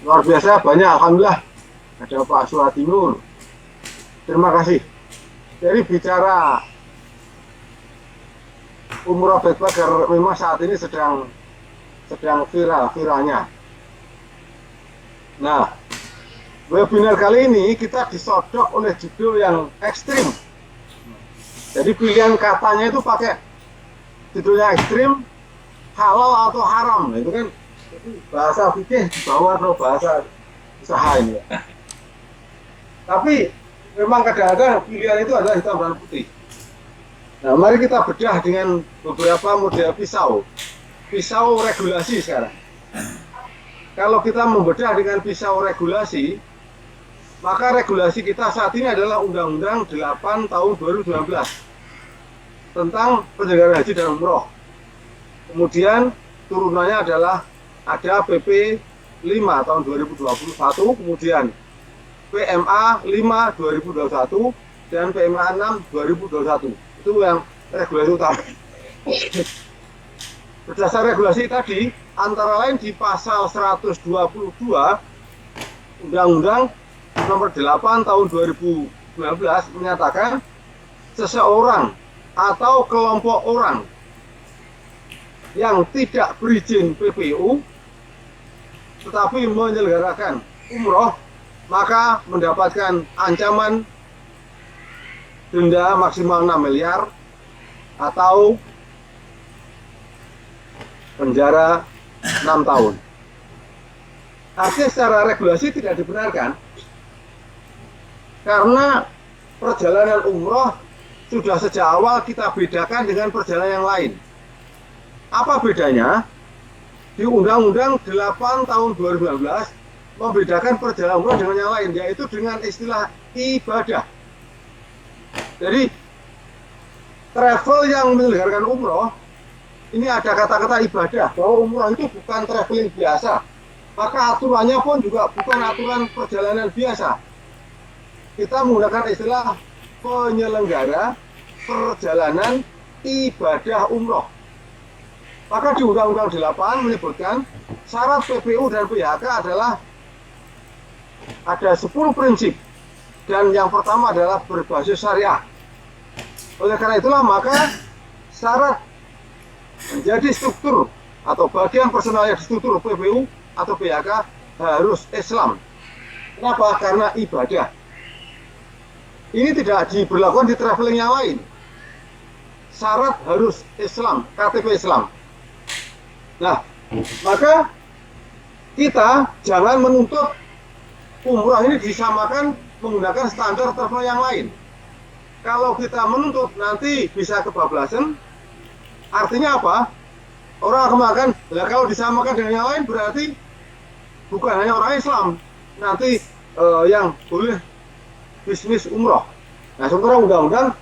Luar biasa banyak, alhamdulillah. Ada Pak Suhadi Nur. Terima kasih. Jadi bicara umroh backpacker memang saat ini sedang viralnya. Nah, webinar kali ini kita disodok oleh judul yang ekstrim. Jadi pilihan katanya itu pakai judulnya ekstrim, halal atau haram. Itu kan bahasa fikih di bawah atau bahasa usaha ini. Tapi memang kadang-kadang pilihan itu adalah hitam dan putih. Nah, mari kita bedah dengan beberapa model pisau regulasi sekarang. Kalau kita membedah dengan pisau regulasi, maka regulasi kita saat ini adalah Undang-Undang 8 tahun 2019 tentang penyelenggaraan haji dan umroh. Kemudian turunannya adalah ada PP 5 tahun 2021, kemudian PMA 5 2021 dan PMA 6 2021. Itu yang regulasi utama. Berdasar regulasi tadi, antara lain di pasal 122 Undang-Undang nomor 8 tahun 2019 menyatakan seseorang atau kelompok orang yang tidak berizin PPU tetapi menyelenggarakan umroh maka mendapatkan ancaman denda maksimal 6 miliar atau penjara 6 tahun. Artinya secara regulasi tidak dibenarkan karena perjalanan umroh sudah sejak awal kita bedakan dengan perjalanan yang lain. Apa bedanya? Di Undang-Undang 8 tahun 2019 membedakan perjalanan umroh dengan yang lain, yaitu dengan istilah ibadah. Jadi travel yang menyelenggarakan umroh ini ada kata-kata ibadah, bahwa umroh itu bukan traveling biasa, maka aturannya pun juga bukan aturan perjalanan biasa. Kita menggunakan istilah penyelenggara perjalanan ibadah umroh. Maka di Undang-Undang 8 menyebutkan syarat PPU dan PHK adalah ada 10 prinsip, dan yang pertama adalah berbasis syariah. Oleh karena itulah maka syarat menjadi struktur atau bagian personal yang struktur PPU atau PHK harus Islam. Kenapa? Karena ibadah. Ini tidak diberlakukan di traveling yang lain. Syarat harus Islam, KTP Islam. Nah, maka kita jangan menuntut umrah ini disamakan menggunakan standar travel yang lain. Kalau kita menuntut nanti bisa kebablasan. Artinya apa? Orang akan mengatakan, kalau disamakan dengan yang lain berarti bukan hanya orang Islam nanti yang boleh bisnis umroh. Nah, sementara undang-undang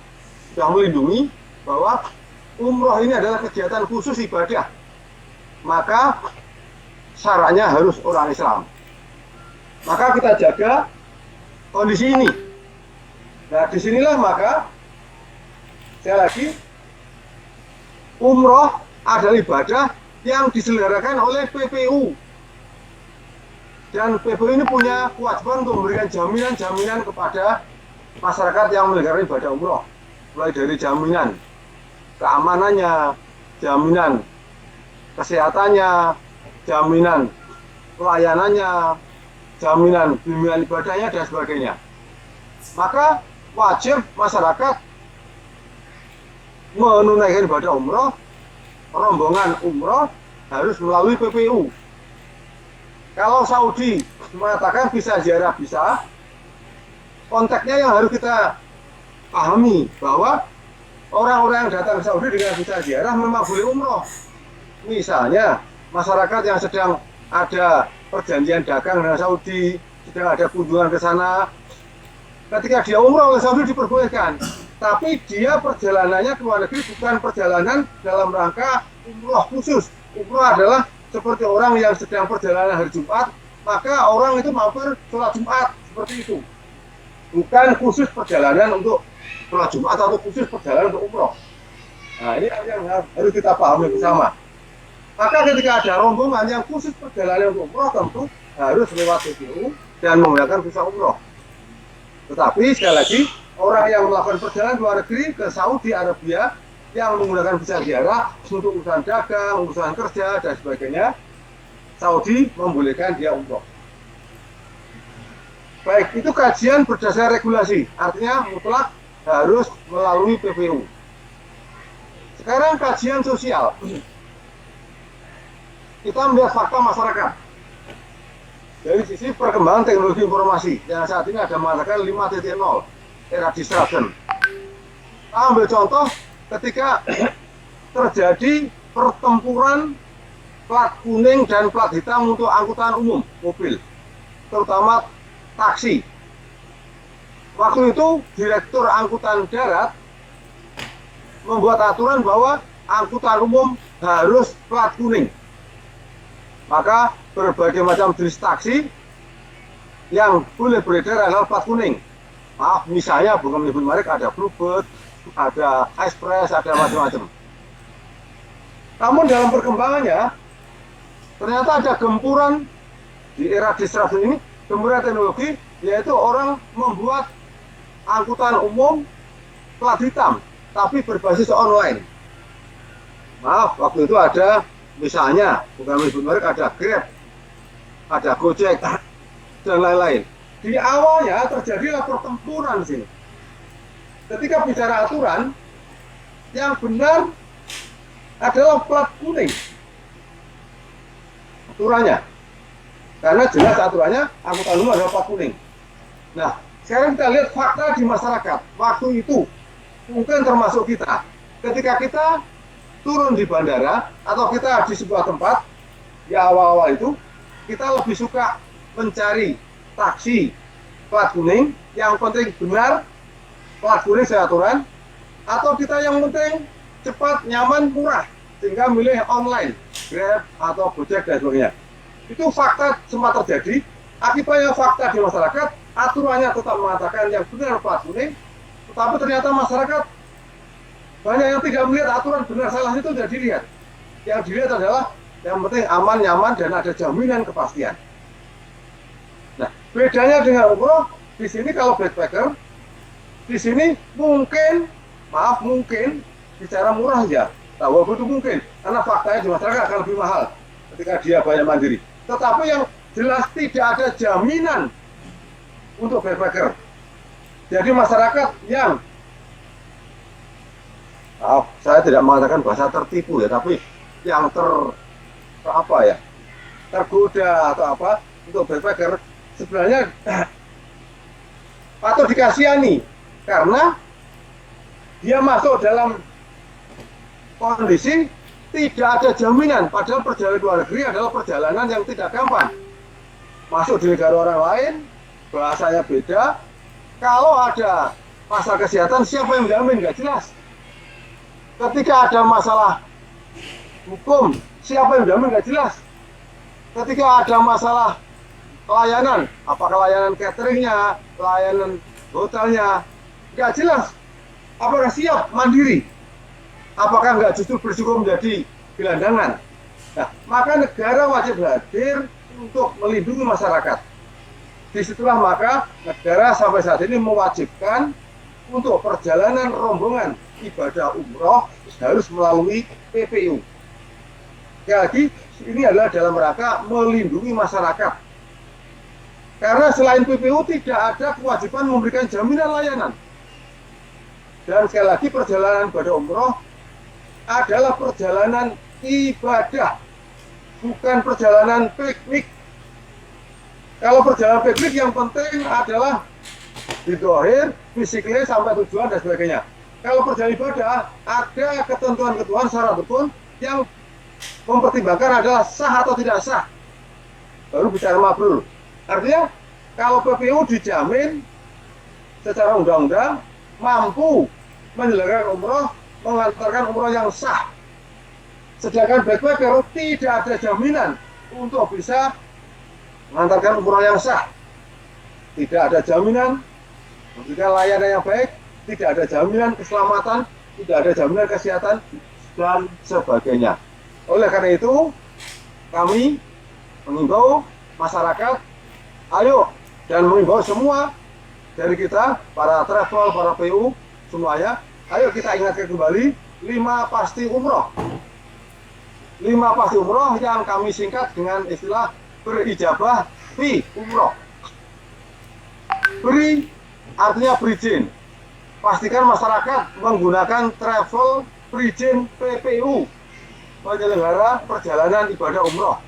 sudah melindungi bahwa umroh ini adalah kegiatan khusus ibadah, maka syaratnya harus orang Islam. Maka kita jaga kondisi ini. Nah, disinilah maka saya lagi umroh adalah ibadah yang diselenggarakan oleh PPU. Dan PPU ini punya kewajiban untuk memberikan jaminan-jaminan kepada masyarakat yang menyelenggarakan ibadah umroh. Mulai dari jaminan keamanannya, jaminan kesehatannya, jaminan pelayanannya, jaminan bimbingan ibadahnya, dan sebagainya. Maka wajib masyarakat menunaikan ibadah umroh, rombongan umroh harus melalui PPU. Kalau Saudi mengatakan bisa ziarah bisa, konteksnya yang harus kita pahami bahwa orang-orang yang datang ke Saudi dengan visa ziarah memang boleh umroh. Misalnya masyarakat yang sedang ada perjanjian dagang dengan Saudi, sedang ada kunjungan ke sana, ketika dia umroh oleh Saudi diperbolehkan. Tapi dia perjalanannya ke luar negeri bukan perjalanan dalam rangka umroh khusus. Umroh adalah seperti orang yang sedang perjalanan hari Jumat, maka orang itu mampir sholat Jumat, seperti itu. Bukan khusus perjalanan untuk sholat Jumat atau khusus perjalanan untuk umroh. Nah, ini yang harus kita pahami bersama. Maka ketika ada rombongan yang khusus perjalanan untuk umroh, tentu harus lewat PPU dan menggunakan visa umroh. Tetapi sekali lagi, orang yang melakukan perjalanan luar negeri ke Saudi Arabia yang menggunakan visa ziarah untuk urusan dagang, urusan kerja, dan sebagainya, Saudi membolehkan dia umroh. Baik, itu kajian berdasar regulasi, artinya mutlak harus melalui PPU. Sekarang kajian sosial. Kita melihat fakta masyarakat. Dari sisi perkembangan teknologi informasi, yang saat ini ada mengatakan 5.0, era disruption. Kita ambil contoh ketika terjadi pertempuran plat kuning dan plat hitam untuk angkutan umum, mobil, terutama taksi. Waktu itu Direktur Angkutan Darat membuat aturan bahwa angkutan umum harus plat kuning. Maka berbagai macam jenis taksi yang boleh beredar adalah plat kuning. Maaf, misalnya bukan menyebut merek, ada Bluebird, ada Express, ada macam-macam. Namun dalam perkembangannya, ternyata ada gempuran di era disruption ini, gempuran teknologi, yaitu orang membuat angkutan umum plat hitam, tapi berbasis online. Maaf, waktu itu ada, misalnya, bukan menyebut merek, ada Grab, ada Gojek, dan lain-lain. Di awalnya terjadilah pertempuran di sini. Ketika bicara aturan, yang benar adalah plat kuning. Aturannya. Karena jelas aturannya, angkutan umum adalah plat kuning. Nah, sekarang kita lihat fakta di masyarakat. Waktu itu, mungkin termasuk kita. Ketika kita turun di bandara, atau kita di sebuah tempat, di awal-awal itu, kita lebih suka mencari taksi plat kuning, yang penting benar, plat kuning sesuai aturan, atau kita yang penting cepat, nyaman, murah, sehingga milih online, Grab atau Gojek dan sebagainya. Itu fakta sempat terjadi. Akibatnya fakta di masyarakat, aturannya tetap mengatakan yang benar plat kuning, tetapi ternyata masyarakat banyak yang tidak melihat aturan benar salah itu tidak dilihat. Yang dilihat adalah yang penting aman, nyaman, dan ada jaminan kepastian. Nah, bedanya dengan umroh, di sini kalau backpacker, di sini mungkin, maaf mungkin, bicara murah ya, walaupun itu mungkin, karena faktanya di masyarakat akan lebih mahal ketika dia banyak mandiri. Tetapi yang jelas tidak ada jaminan untuk backpacker. Jadi masyarakat yang, maaf, saya tidak mengatakan bahasa tertipu ya, tapi yang tergoda atau apa untuk backpacker sebenarnya patut dikasihani karena dia masuk dalam kondisi tidak ada jaminan, padahal perjalanan luar negeri adalah perjalanan yang tidak gampang. Masuk di negara orang lain, bahasanya beda, kalau ada masalah kesehatan siapa yang menjamin, nggak jelas. Ketika ada masalah hukum, siapa yang menjamin, nggak jelas. Ketika ada masalah pelayanan, apakah layanan cateringnya, layanan hotelnya, nggak jelas. Apakah siap mandiri? Apakah nggak justru berisiko menjadi gelandangan? Nah, maka negara wajib hadir untuk melindungi masyarakat. Disitulah maka negara sampai saat ini mewajibkan untuk perjalanan rombongan ibadah umroh harus melalui PPU. Sekali lagi, ini adalah dalam rangka melindungi masyarakat. Karena selain PPU tidak ada kewajiban memberikan jaminan layanan. Dan sekali lagi perjalanan ibadah umroh adalah perjalanan ibadah, bukan perjalanan piknik. Kalau perjalanan piknik yang penting adalah didohir, fisiknya sampai tujuan dan sebagainya. Kalau perjalanan ibadah ada ketentuan-ketentuan syarat hukum yang mempertimbangkan adalah sah atau tidak sah. Baru bicara mabrur. Artinya kalau PPU dijamin secara undang-undang mampu menyelenggarakan umroh, mengantarkan umroh yang sah. Sedangkan backpacker tidak ada jaminan untuk bisa mengantarkan umroh yang sah. Tidak ada jaminan memberikan layanan yang baik, tidak ada jaminan keselamatan, tidak ada jaminan kesehatan, dan sebagainya. Oleh karena itu, kami mengimbau masyarakat, ayo, dan mengimbau semua dari kita, para travel, para PU, semuanya, ayo kita ingatkan kembali 5 pasti umroh. 5 pasti umroh yang kami singkat dengan istilah berijabah fi umroh. Beri artinya berizin. Pastikan masyarakat menggunakan travel berizin PPU, penyelenggara perjalanan ibadah umroh.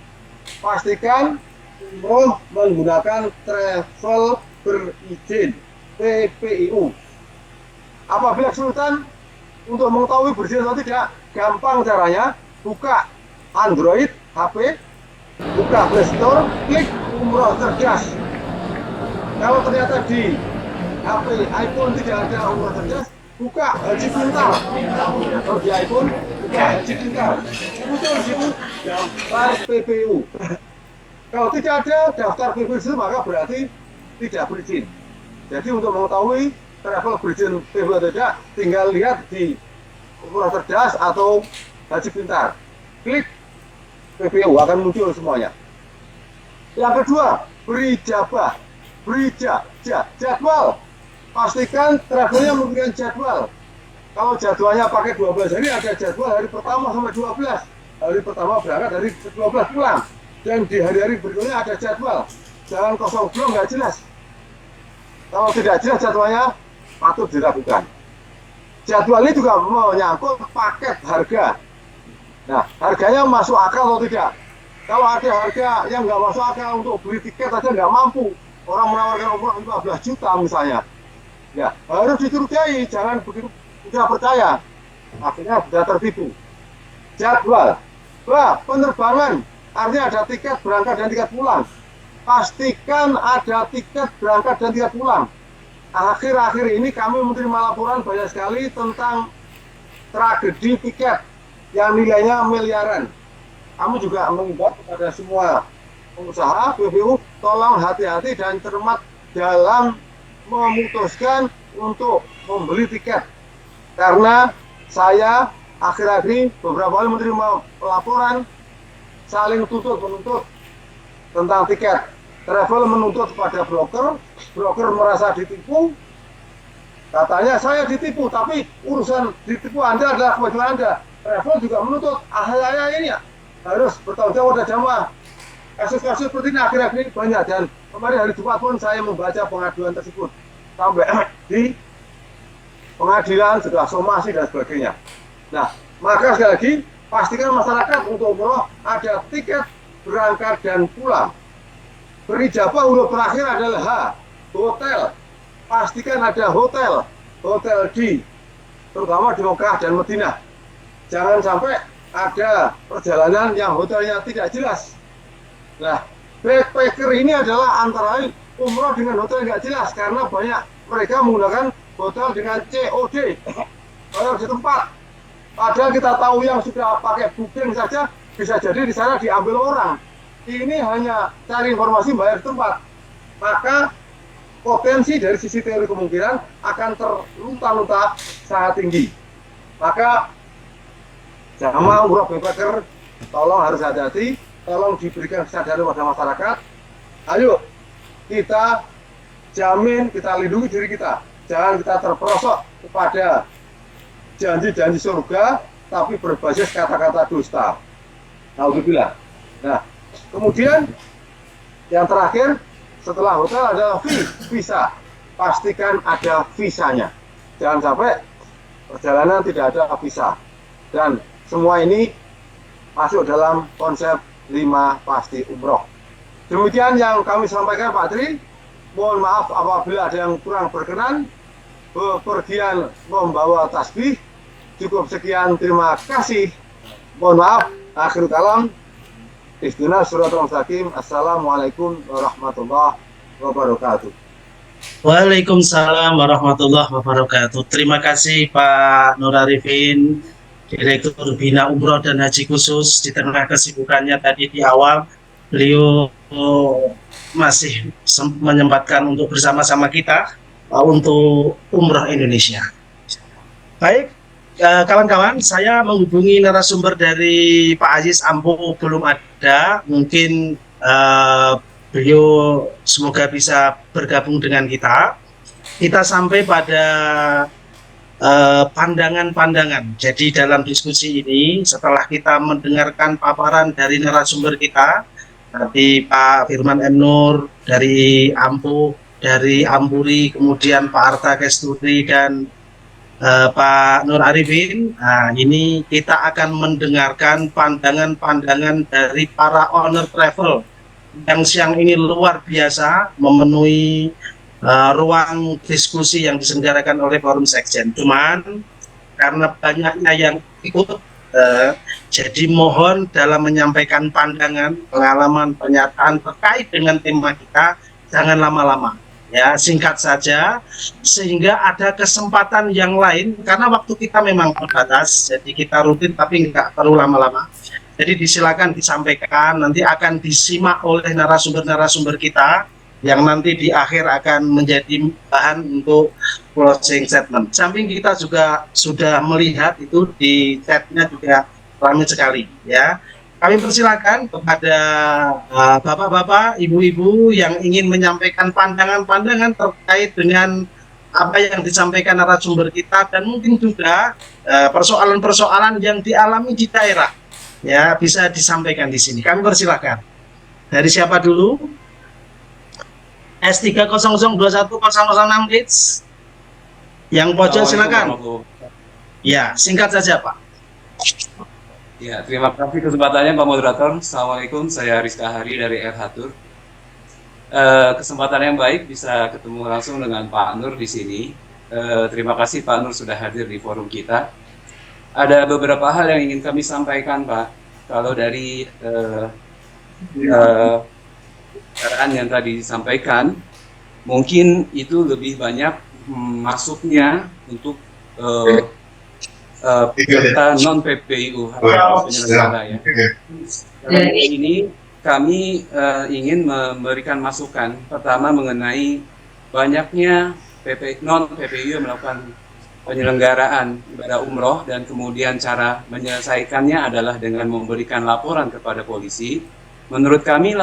Pastikan umroh menggunakan travel berizin PPU. Apabila kesulitan untuk mengetahui berizin atau tidak, gampang caranya, buka Android HP, buka Play Store, klik umroh cerdas. Kalau ternyata di HP iPhone tidak ada umroh cerdas, buka Haji Pintar. Kalau di iPhone, buka Haji Pintar. Muncul di situ daftar PPU. Kalau tidak ada daftar PPU, maka berarti tidak berizin. Jadi untuk mengetahui travel berizin PPU atau tidak, tinggal lihat di umroh cerdas atau Haji Pintar. Klik PPU, akan muncul semuanya. Yang kedua, berijabah. Jadwal. Pastikan travelnya memberikan jadwal. Kalau jadwalnya pakai 12 hari, ada jadwal hari pertama sampai 12. Hari pertama berangkat, hari ke-12 pulang. Dan di hari-hari berikutnya ada jadwal. Jangan kosong belum, nggak jelas. Kalau tidak jelas jadwalnya, patut diragukan. Jadwal ini juga menyangkut paket harga. Nah, harganya masuk akal atau tidak? Kalau ada harga yang nggak masuk akal untuk beli tiket aja nggak mampu, orang menawarkan umroh 15 juta misalnya, ya harus dicurigai, jangan begitu mudah percaya, akhirnya sudah tertipu. Jadwal, penerbangan, artinya ada tiket berangkat dan tiket pulang. Pastikan ada tiket berangkat dan tiket pulang. Akhir-akhir ini kami menerima laporan banyak sekali tentang tragedi tiket yang nilainya miliaran. Kami juga mengimbau kepada semua pengusaha PPU, tolong hati-hati dan cermat dalam memutuskan untuk membeli tiket. Karena saya akhir-akhir ini beberapa kali menerima laporan saling tuntut-menuntut tentang tiket. Travel menuntut kepada broker merasa ditipu. Katanya saya ditipu, tapi urusan ditipu Anda adalah kewajiban Anda. Travel juga menuntut, saya ini ya harus bertanggung jawab pada jamaah. Kasus-kasus seperti ini akhir-akhir ini banyak, dan kemarin hari Jumat pun saya membaca pengaduan tersebut sampai di pengadilan, sudah somasi dan sebagainya. Nah, maka sekali lagi pastikan masyarakat untuk umroh ada tiket berangkat dan pulang. Berijabah huruf terakhir adalah H, hotel. Pastikan ada hotel di terutama di Mekah dan Madinah. Jangan sampai ada perjalanan yang hotelnya tidak jelas. Nah, backpacker ini adalah antara lain umroh dengan hotel nggak jelas, karena banyak mereka menggunakan hotel dengan COD, hotel di tempat. Padahal kita tahu yang sudah pakai booking saja bisa jadi di sana diambil orang. Ini hanya cari informasi bayar di tempat. Maka potensi dari sisi teori kemungkinan akan terlunta-lunta sangat tinggi. Maka jamaah umroh backpacker tolong harus hati-hati, tolong diberikan kesadaran pada masyarakat. Ayo kita jamin, kita lindungi diri kita. Jangan kita terperosok kepada janji-janji surga tapi berbasis kata-kata dusta. Alhamdulillah. Nah, kemudian yang terakhir setelah hotel adalah visa. Pastikan ada visanya. Jangan sampai perjalanan tidak ada visa. Dan semua ini masuk dalam konsep 5 pasti umroh. Demikian yang kami sampaikan Pak Tri. Mohon maaf apabila ada yang kurang berkenan. Bepergian membawa tasbih. Cukup sekian, terima kasih. Mohon maaf. Akhirul kalam. Ihdinas siratal mustaqim. Assalamualaikum warahmatullahi wabarakatuh. Waalaikumsalam warahmatullahi wabarakatuh. Terima kasih Pak Nur Arifin, Direktur Bina Umroh dan Haji Khusus. Di tengah kesibukannya tadi di awal, beliau masih menyempatkan untuk bersama-sama kita untuk Umroh Indonesia. Baik, kawan-kawan, saya menghubungi narasumber dari Pak Aziz Ampo belum ada. Mungkin beliau semoga bisa bergabung dengan kita. Kita sampai pada pandangan-pandangan. Jadi dalam diskusi ini, setelah kita mendengarkan paparan dari narasumber kita, tadi Pak Firman M. Nur dari Ampuh, dari Ampuri, kemudian Pak Arta Kesturi dan Pak Nur Arifin. Nah, ini kita akan mendengarkan pandangan-pandangan dari para owner travel yang siang ini luar biasa memenuhi ruang diskusi yang diselenggarakan oleh Forum Sekjen. Cuman karena banyaknya yang ikut, jadi mohon dalam menyampaikan pandangan, pengalaman, pernyataan terkait dengan tema kita, jangan lama-lama. Ya, singkat saja, sehingga ada kesempatan yang lain, karena waktu kita memang terbatas, jadi kita rutin tapi nggak perlu lama-lama. Jadi disilakan disampaikan, nanti akan disimak oleh narasumber-narasumber kita, yang nanti di akhir akan menjadi bahan untuk closing statement. Samping kita juga sudah melihat itu di chatnya juga ramai sekali, ya. Kami persilakan kepada bapak-bapak, ibu-ibu yang ingin menyampaikan pandangan-pandangan terkait dengan apa yang disampaikan narasumber kita, dan mungkin juga persoalan-persoalan yang dialami di daerah, ya, bisa disampaikan di sini. Kami persilakan. Dari siapa dulu? S300210006 Leeds. Yang pojok silakan. Ya, singkat saja, Pak. Ya, terima kasih kesempatannya Pak Moderator. Assalamualaikum, saya Rizka Hari dari FH Tour. Kesempatan yang baik bisa ketemu langsung dengan Pak Nur di sini. Terima kasih Pak Nur sudah hadir di forum kita. Ada beberapa hal yang ingin kami sampaikan, Pak. Kalau dari kendaraan yang tadi disampaikan, mungkin itu lebih banyak masuknya untuk peserta non PPIU penyelenggara, ya. Dalam ini kami ingin memberikan masukan pertama mengenai banyaknya non PPIU yang melakukan penyelenggaraan ibadah umroh, dan kemudian cara menyelesaikannya adalah dengan memberikan laporan kepada polisi. Menurut kami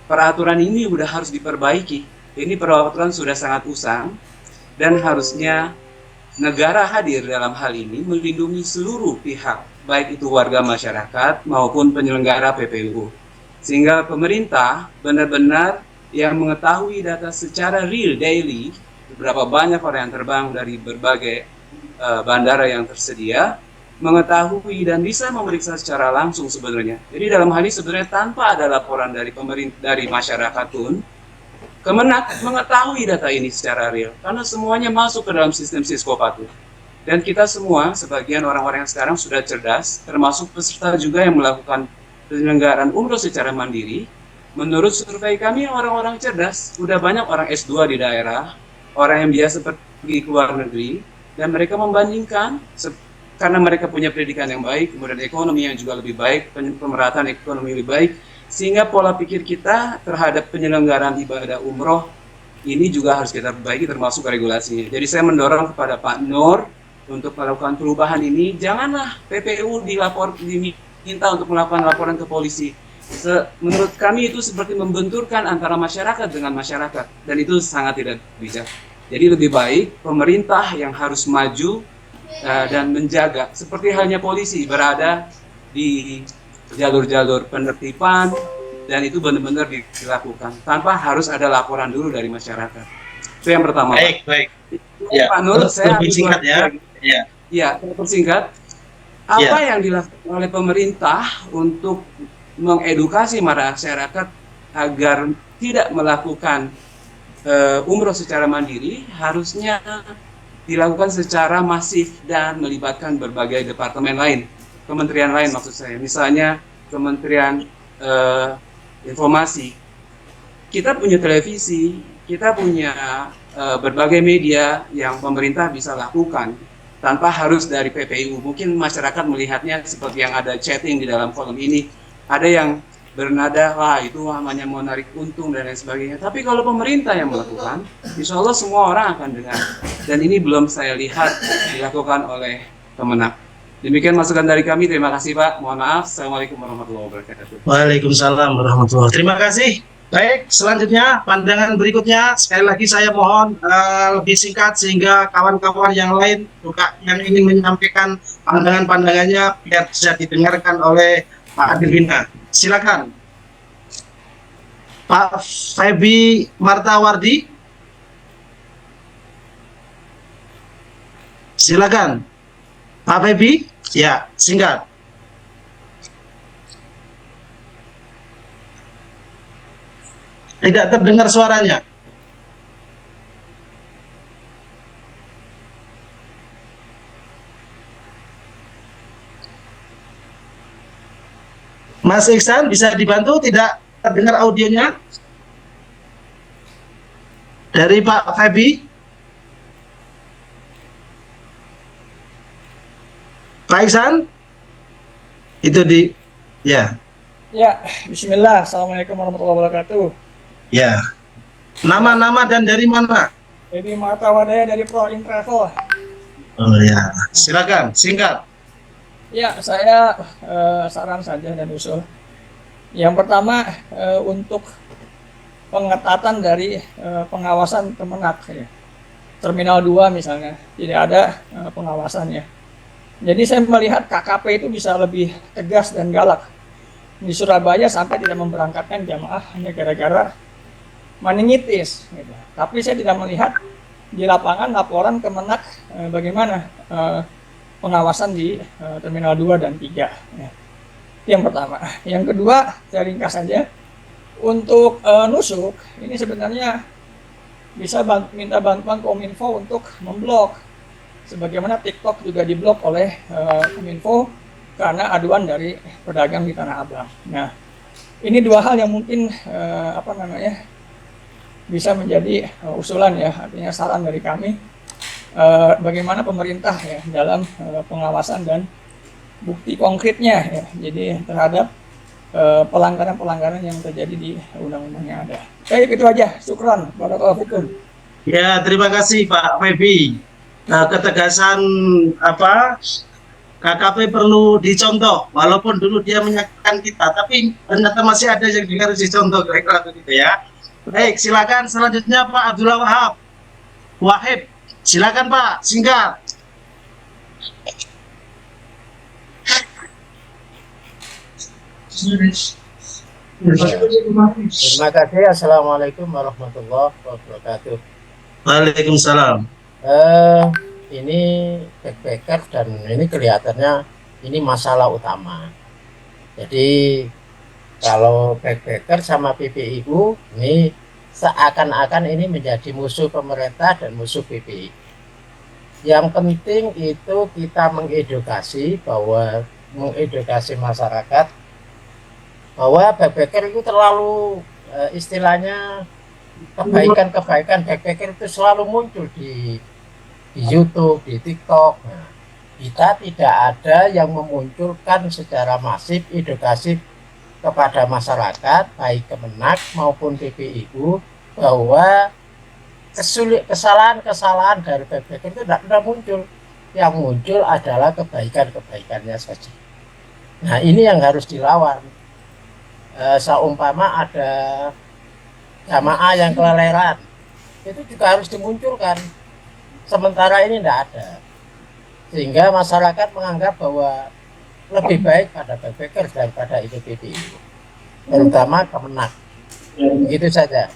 peraturan ini sudah harus diperbaiki. Ini peraturan sudah sangat usang, dan harusnya negara hadir dalam hal ini melindungi seluruh pihak, baik itu warga masyarakat maupun penyelenggara PPIU. Sehingga pemerintah benar-benar yang mengetahui data secara real daily, berapa banyak orang yang terbang dari berbagai bandara yang tersedia, mengetahui dan bisa memeriksa secara langsung sebenarnya. Jadi dalam hal ini sebenarnya tanpa ada laporan dari pemerintah, dari masyarakat pun, Kemenak mengetahui data ini secara real, karena semuanya masuk ke dalam sistem Siskopatu. Dan kita semua, sebagian orang-orang yang sekarang sudah cerdas, termasuk peserta juga yang melakukan penyelenggaraan umroh secara mandiri. Menurut survei kami, orang-orang cerdas, sudah banyak orang S2 di daerah, orang yang biasa pergi ke luar negeri, dan mereka membandingkan, karena mereka punya pendidikan yang baik, kemudian ekonomi yang juga lebih baik, pemerataan ekonomi lebih baik, sehingga pola pikir kita terhadap penyelenggaraan ibadah umroh ini juga harus kita perbaiki, termasuk regulasinya. Jadi saya mendorong kepada Pak Nur untuk melakukan perubahan ini. Janganlah PPU diminta untuk melakukan laporan ke polisi. Menurut kami itu seperti membenturkan antara masyarakat dengan masyarakat, dan itu sangat tidak bijak. Jadi lebih baik pemerintah yang harus maju dan menjaga, seperti halnya polisi berada di jalur-jalur penertiban, dan itu benar-benar dilakukan tanpa harus ada laporan dulu dari masyarakat. Itu yang pertama. Baik. Ya, Pak Nur, saya singkat ya. Ya, persingkat. Apa yang dilakukan oleh pemerintah untuk mengedukasi masyarakat agar tidak melakukan umroh secara mandiri harusnya dilakukan secara masif dan melibatkan berbagai departemen lain. Kementerian lain maksud saya, misalnya Kementerian Informasi. Kita punya televisi, kita punya berbagai media yang pemerintah bisa lakukan tanpa harus dari PPIU. Mungkin masyarakat melihatnya seperti yang ada chatting di dalam kolom ini, ada yang bernada, wah itu hanya mau narik untung dan lain sebagainya. Tapi kalau pemerintah yang melakukan, insya Allah semua orang akan dengar. Dan ini belum saya lihat dilakukan oleh Kemenak. Demikian masukan dari kami. Terima kasih Pak. Mohon maaf. Assalamualaikum warahmatullahi wabarakatuh. Waalaikumsalam warahmatullahi wabarakatuh. Terima kasih Baik, selanjutnya pandangan berikutnya sekali lagi saya mohon lebih singkat sehingga kawan-kawan yang lain juga yang ingin menyampaikan pandangan-pandangannya biar bisa didengarkan oleh Pak Dirvina. Silakan, Pak Febi Martawardi. Silakan, Pak Febi. Ya, singkat. Tidak terdengar suaranya. Mas Iksan bisa dibantu, tidak terdengar audionya dari Pak Febi. Pak Iksan itu ya. Ya, Bismillah. Assalamualaikum warahmatullahi wabarakatuh. Ya. Nama-nama dan dari mana? Jadi Mata Wadaya dari Pro In Travel. Oh ya, silakan singkat. Ya, saya saran saja dan usul. Yang pertama untuk pengetatan dari pengawasan Kemenak ya. Terminal 2 misalnya tidak ada pengawasannya. Jadi saya melihat KKP itu bisa lebih tegas dan galak. Di Surabaya sampai tidak memberangkatkan jamaah hanya gara-gara meningitis gitu. Tapi saya tidak melihat di lapangan laporan Kemenak bagaimana pengawasan di Terminal 2 dan 3 ya. Yang pertama. Yang kedua, saya ringkas saja untuk nusuk ini sebenarnya bisa minta bantuan Kominfo untuk memblok sebagaimana TikTok juga diblok oleh Kominfo karena aduan dari pedagang di Tanah Abang. Nah, ini dua hal yang mungkin bisa menjadi usulan ya, artinya saran dari kami bagaimana pemerintah ya dalam pengawasan dan bukti konkretnya ya, jadi terhadap pelanggaran-pelanggaran yang terjadi di undang-undang yang ada. Baik, itu aja. Syukran. Barakallahu fikum. Ya, terima kasih Pak Febi. Ketegasan KKP perlu dicontoh, walaupun dulu dia menyakitkan kita, tapi ternyata masih ada yang harus dicontoh, kira-kira begitu ya. Baik, silakan selanjutnya Pak Abdullah Wahib. Silakan Pak, singkat. Terima kasih. Assalamualaikum warahmatullahi wabarakatuh. Waalaikumsalam. Ini backpacker dan ini kelihatannya ini masalah utama. Jadi kalau backpacker sama PPIU ini seakan-akan ini menjadi musuh pemerintah dan musuh PPI. Yang penting itu kita mengedukasi masyarakat bahwa backpacker itu terlalu istilahnya kebaikan backpacker itu selalu muncul di YouTube, di TikTok. Nah, kita tidak ada yang memunculkan secara masif edukasi kepada masyarakat baik Kemenak maupun PPIU bahwa kesalahan-kesalahan dari backpacker itu tidak pernah muncul. Yang muncul adalah kebaikan-kebaikannya saja. Nah, ini yang harus dilawan. Seumpama ada jamaah yang keleleran, itu juga harus dimunculkan. Sementara ini tidak ada. Sehingga masyarakat menganggap bahwa lebih baik pada backpacker daripada PPI, terutama Kemenak. Begitu saja.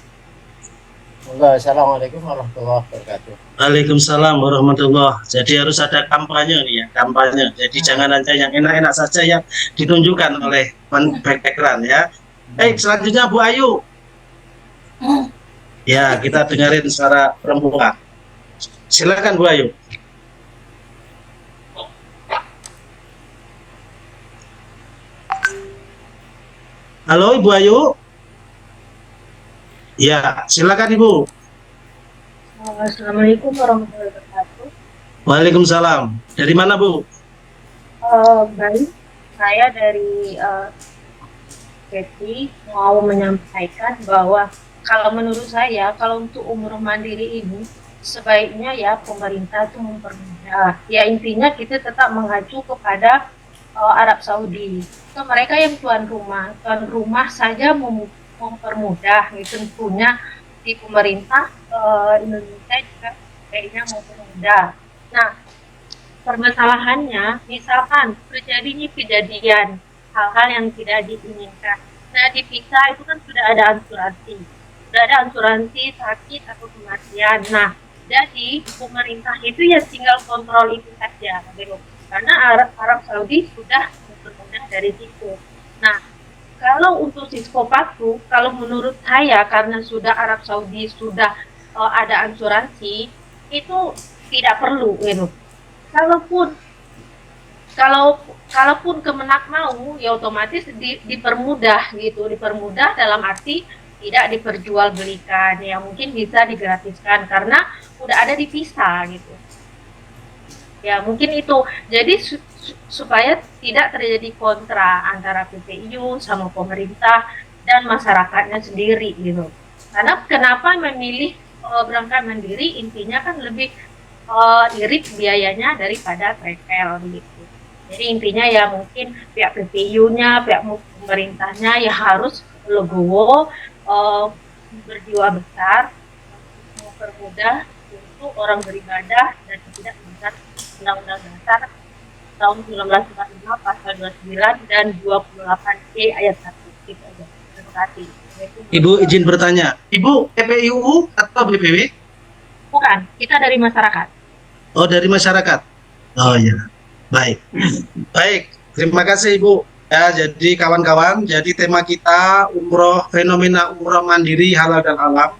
Assalamualaikum warahmatullahi wabarakatuh. Waalaikumsalam warahmatullahi. Jadi harus ada kampanye nih ya, kampanye. Jadi jangan hanya yang enak-enak saja yang ditunjukkan oleh backpackeran ya. Baik, selanjutnya Bu Ayu. Ya, kita dengerin suara perempuan. Silakan Bu Ayu. Halo Ibu Ayu. Ya, silakan Ibu. Assalamualaikum warahmatullahi wabarakatuh. Waalaikumsalam. Dari mana Bu? Baik, saya dari Keti mau menyampaikan bahwa kalau menurut saya kalau untuk umroh mandiri ini sebaiknya ya pemerintah itu mempermudah. Ya intinya kita tetap mengacu kepada Arab Saudi. So, mereka yang tuan rumah saja mempermudah, tentunya di pemerintah Indonesia juga kayaknya mempermudah. Nah, permasalahannya, misalkan terjadinya kejadian hal-hal yang tidak diinginkan. Nah, di visa itu kan sudah ada asuransi sakit atau kematian. Nah, jadi pemerintah itu ya tinggal kontrol itu saja, gitu. Karena Arab Saudi sudah mempermudah dari situ. Nah, kalau untuk Cisco Paku, kalau menurut saya karena sudah Arab Saudi sudah ada asuransi, itu tidak perlu, gitu. Kalaupun Kemenak mau, ya otomatis dipermudah gitu, dipermudah dalam arti tidak diperjualbelikan, ya mungkin bisa digratiskan karena udah ada di visa gitu. Ya mungkin itu. Jadi supaya tidak terjadi kontra antara PPIU sama pemerintah dan masyarakatnya sendiri gitu. Karena kenapa memilih berangkat mandiri, intinya kan lebih irit biayanya daripada travel gitu. Jadi intinya ya mungkin pihak PPIU-nya, pihak pemerintahnya ya harus legowo, berjiwa besar, mempermudah untuk orang beribadah dan tidak melanggar Undang-Undang Dasar tahun 1945 pasal 29 dan 28C ayat 1. Gitu aja. Terima kasih. Ibu izin bertanya, Ibu PPIU atau BPW? Bukan, kita dari masyarakat. Oh, dari masyarakat. Oh ya, baik. Baik, terima kasih Ibu. Ya, jadi kawan-kawan, jadi tema kita umroh, fenomena umroh mandiri halal dan alam.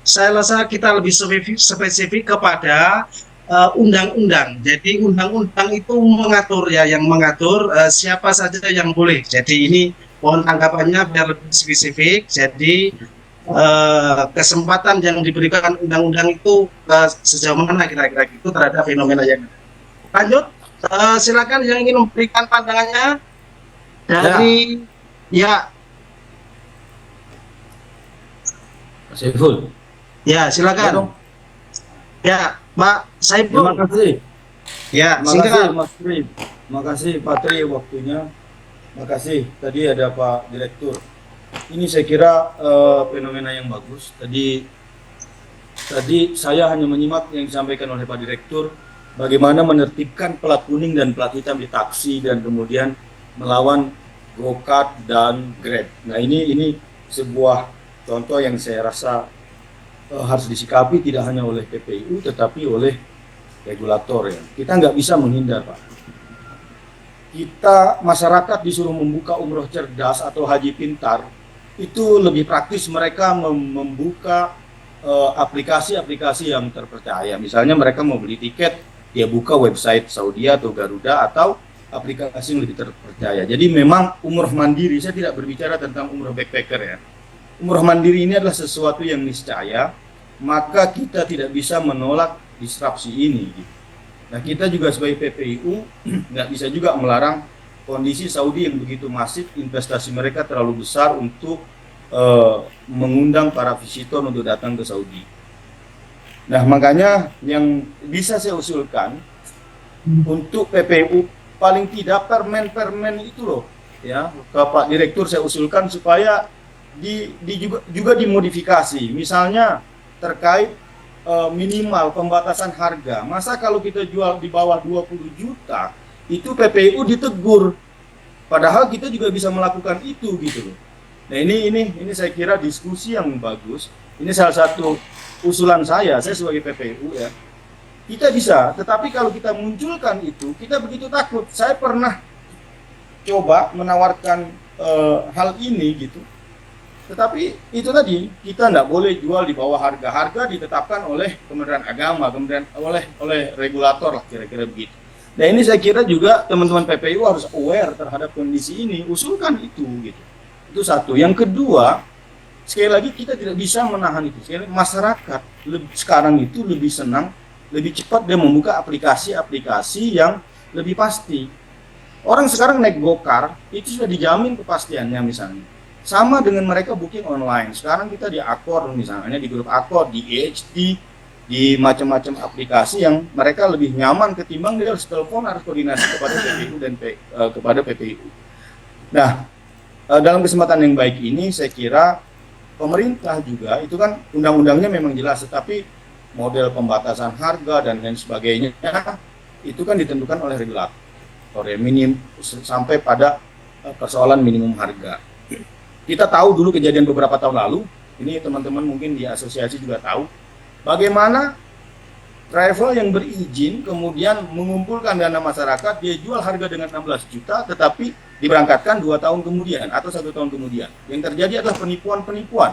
Saya rasa kita lebih spesifik kepada undang-undang. Jadi undang-undang itu mengatur ya, yang mengatur siapa saja yang boleh. Jadi ini mohon tanggapannya biar lebih spesifik. Jadi kesempatan yang diberikan undang-undang itu sejauh mana kira-kira itu terhadap fenomena yang ada. Lanjut, silakan yang ingin memberikan pandangannya dari ya. Mas Saiful. Ya, silakan. Ya, Pak Saiful. Terima kasih. Ya, Terima kasih singkat. Mas Tri. Terima kasih Pak Tri waktunya. Terima kasih. Tadi ada Pak Direktur. Ini saya kira fenomena yang bagus. Tadi saya hanya menyimak yang disampaikan oleh Pak Direktur, bagaimana menertibkan plat kuning dan plat hitam di taksi dan kemudian melawan Gokart dan Grab. Nah ini sebuah contoh yang saya rasa harus disikapi tidak hanya oleh PPIU tetapi oleh regulator ya. Kita nggak bisa menghindar Pak. Kita masyarakat disuruh membuka umroh cerdas atau haji pintar, itu lebih praktis mereka membuka aplikasi-aplikasi yang terpercaya. Misalnya mereka mau beli tiket, dia buka website Saudi atau Garuda atau aplikasi yang lebih terpercaya. Jadi memang umroh mandiri, saya tidak berbicara tentang umroh backpacker ya. Umroh mandiri ini adalah sesuatu yang niscaya, maka kita tidak bisa menolak disrupsi ini. Nah kita juga sebagai PPIU nggak bisa juga melarang kondisi Saudi yang begitu masif, investasi mereka terlalu besar untuk mengundang para visitor untuk datang ke Saudi. Nah makanya yang bisa saya usulkan untuk PPIU paling tidak permen itu loh ya, ke Pak Direktur saya usulkan supaya juga dimodifikasi, misalnya terkait minimal pembatasan harga. Masa kalau kita jual di bawah 20 juta itu PPIU ditegur, padahal kita juga bisa melakukan itu gitu loh. Nah ini saya kira diskusi yang bagus. Ini salah satu usulan saya sebagai PPIU ya. Kita bisa, tetapi kalau kita munculkan itu, kita begitu takut. Saya pernah coba menawarkan hal ini gitu. Tetapi itu tadi, kita tidak boleh jual di bawah harga. Harga ditetapkan oleh Kementerian Agama, kemudian oleh regulator lah kira-kira begitu. Nah ini saya kira juga teman-teman PPIU harus aware terhadap kondisi ini, usulkan itu gitu. Itu satu. Yang kedua, sekali lagi kita tidak bisa menahan itu. Sekali lagi, masyarakat sekarang itu lebih senang, lebih cepat dia membuka aplikasi-aplikasi yang lebih pasti. Orang sekarang naik Gokart itu sudah dijamin kepastiannya misalnya. Sama dengan mereka booking online. Sekarang kita di Accor misalnya, di grup Accor, di EHT, di macam-macam aplikasi yang mereka lebih nyaman ketimbang dia harus telepon, harus koordinasi kepada PPIU dan kepada PPIU. Nah, dalam kesempatan yang baik ini saya kira pemerintah juga itu kan undang-undangnya memang jelas, tetapi model pembatasan harga dan lain sebagainya itu kan ditentukan oleh regulator ya, minim sampai pada persoalan minimum harga. Kita tahu dulu kejadian beberapa tahun lalu, ini teman-teman mungkin di asosiasi juga tahu, bagaimana travel yang berizin kemudian mengumpulkan dana masyarakat, dia jual harga dengan 16 juta tetapi diberangkatkan 2 tahun kemudian atau 1 tahun kemudian. Yang terjadi adalah penipuan-penipuan.